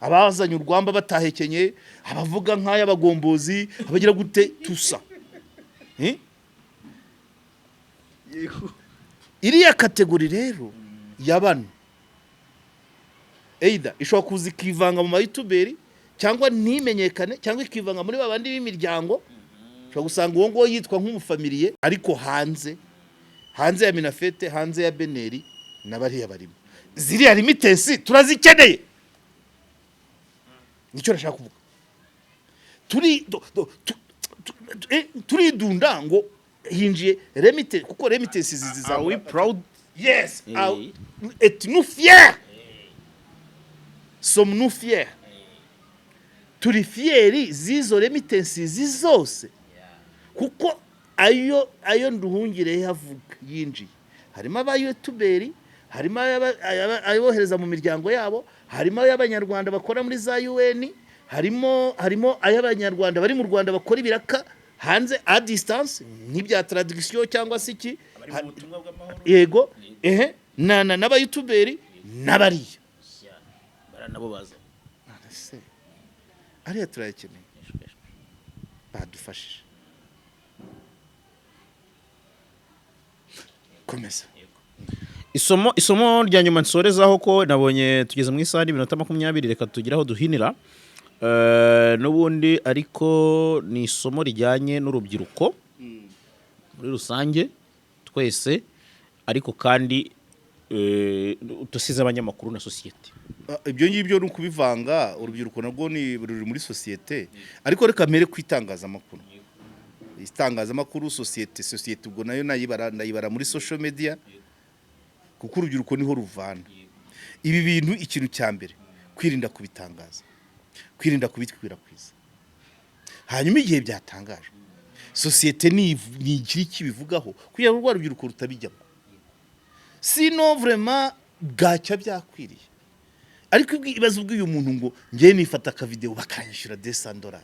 abazanye urwamba batahekenye abavuga nk'ay'abagombozi abagira gute tusa iriya kategori rero y'abana either ishobora kuza ikivanga mu ma-YouTuberi cyangwa ntimenyekane cyangwa ikivanga muri babandi b'imiryango ushobora gusanga uwo ngo yitwa nk'umufamiliye ariko hanze ya Minafete hanze ya Beneri n'abariya barimo ziriya remittance turazikeneye nicyo nashaka kuvuga turidunda ngo hinjiye remittance kuko remittance ziza are we proud yes et nous fiers sommes-nous fiers turi fieri zizo remittances zose kuko ayo Nduhungire yavuga yinjiye harimo aba YouTuberi harimo ayobohereza mu miryango yabo, harimo ay'abanyarwanda bakora muri za UN, harimo ay'abanyarwanda bari mu Rwanda bakora ibiraka hanze a distance nk'ibya traduction cyangwa se iki, yego n'abayutuberi n'abariya baranabo baza ariya turayakeneye, badufashije. Komeza. Isomo rya nyuma nsorezaho ko nabonye tugeze mu isaha y'iminota 20, reka tugiraho duhinira n'ubundi, ariko ni isomo rijyanye n'urubyiruko muri rusange twese, ariko kandi dusize abanyamakuru na sosiyete. Ibyo ngibyo ni ukubivanga, urubyiruko nabwo ni ruri muri sosiyete, ariko reka mere ku itangazamakuru. Itangazamakuru sosiyete ubwo nayo nayibara muri social media, kuko urubyiruko niho ruvana ibi bintu. Ikintu cya mbere, kwirinda kubitangaza, kwirinda kubikwirakwiza. Hanyuma igihe byatangajwe, sosiyete ni ikiri kibivugaho kugira ngo urubyiruko rutabijyamo, sino vraiment bwacya byakwiriye. Ariko ibibazo bw'uyu muntu ngo ngiye nifata ka video bakanyishyura $200,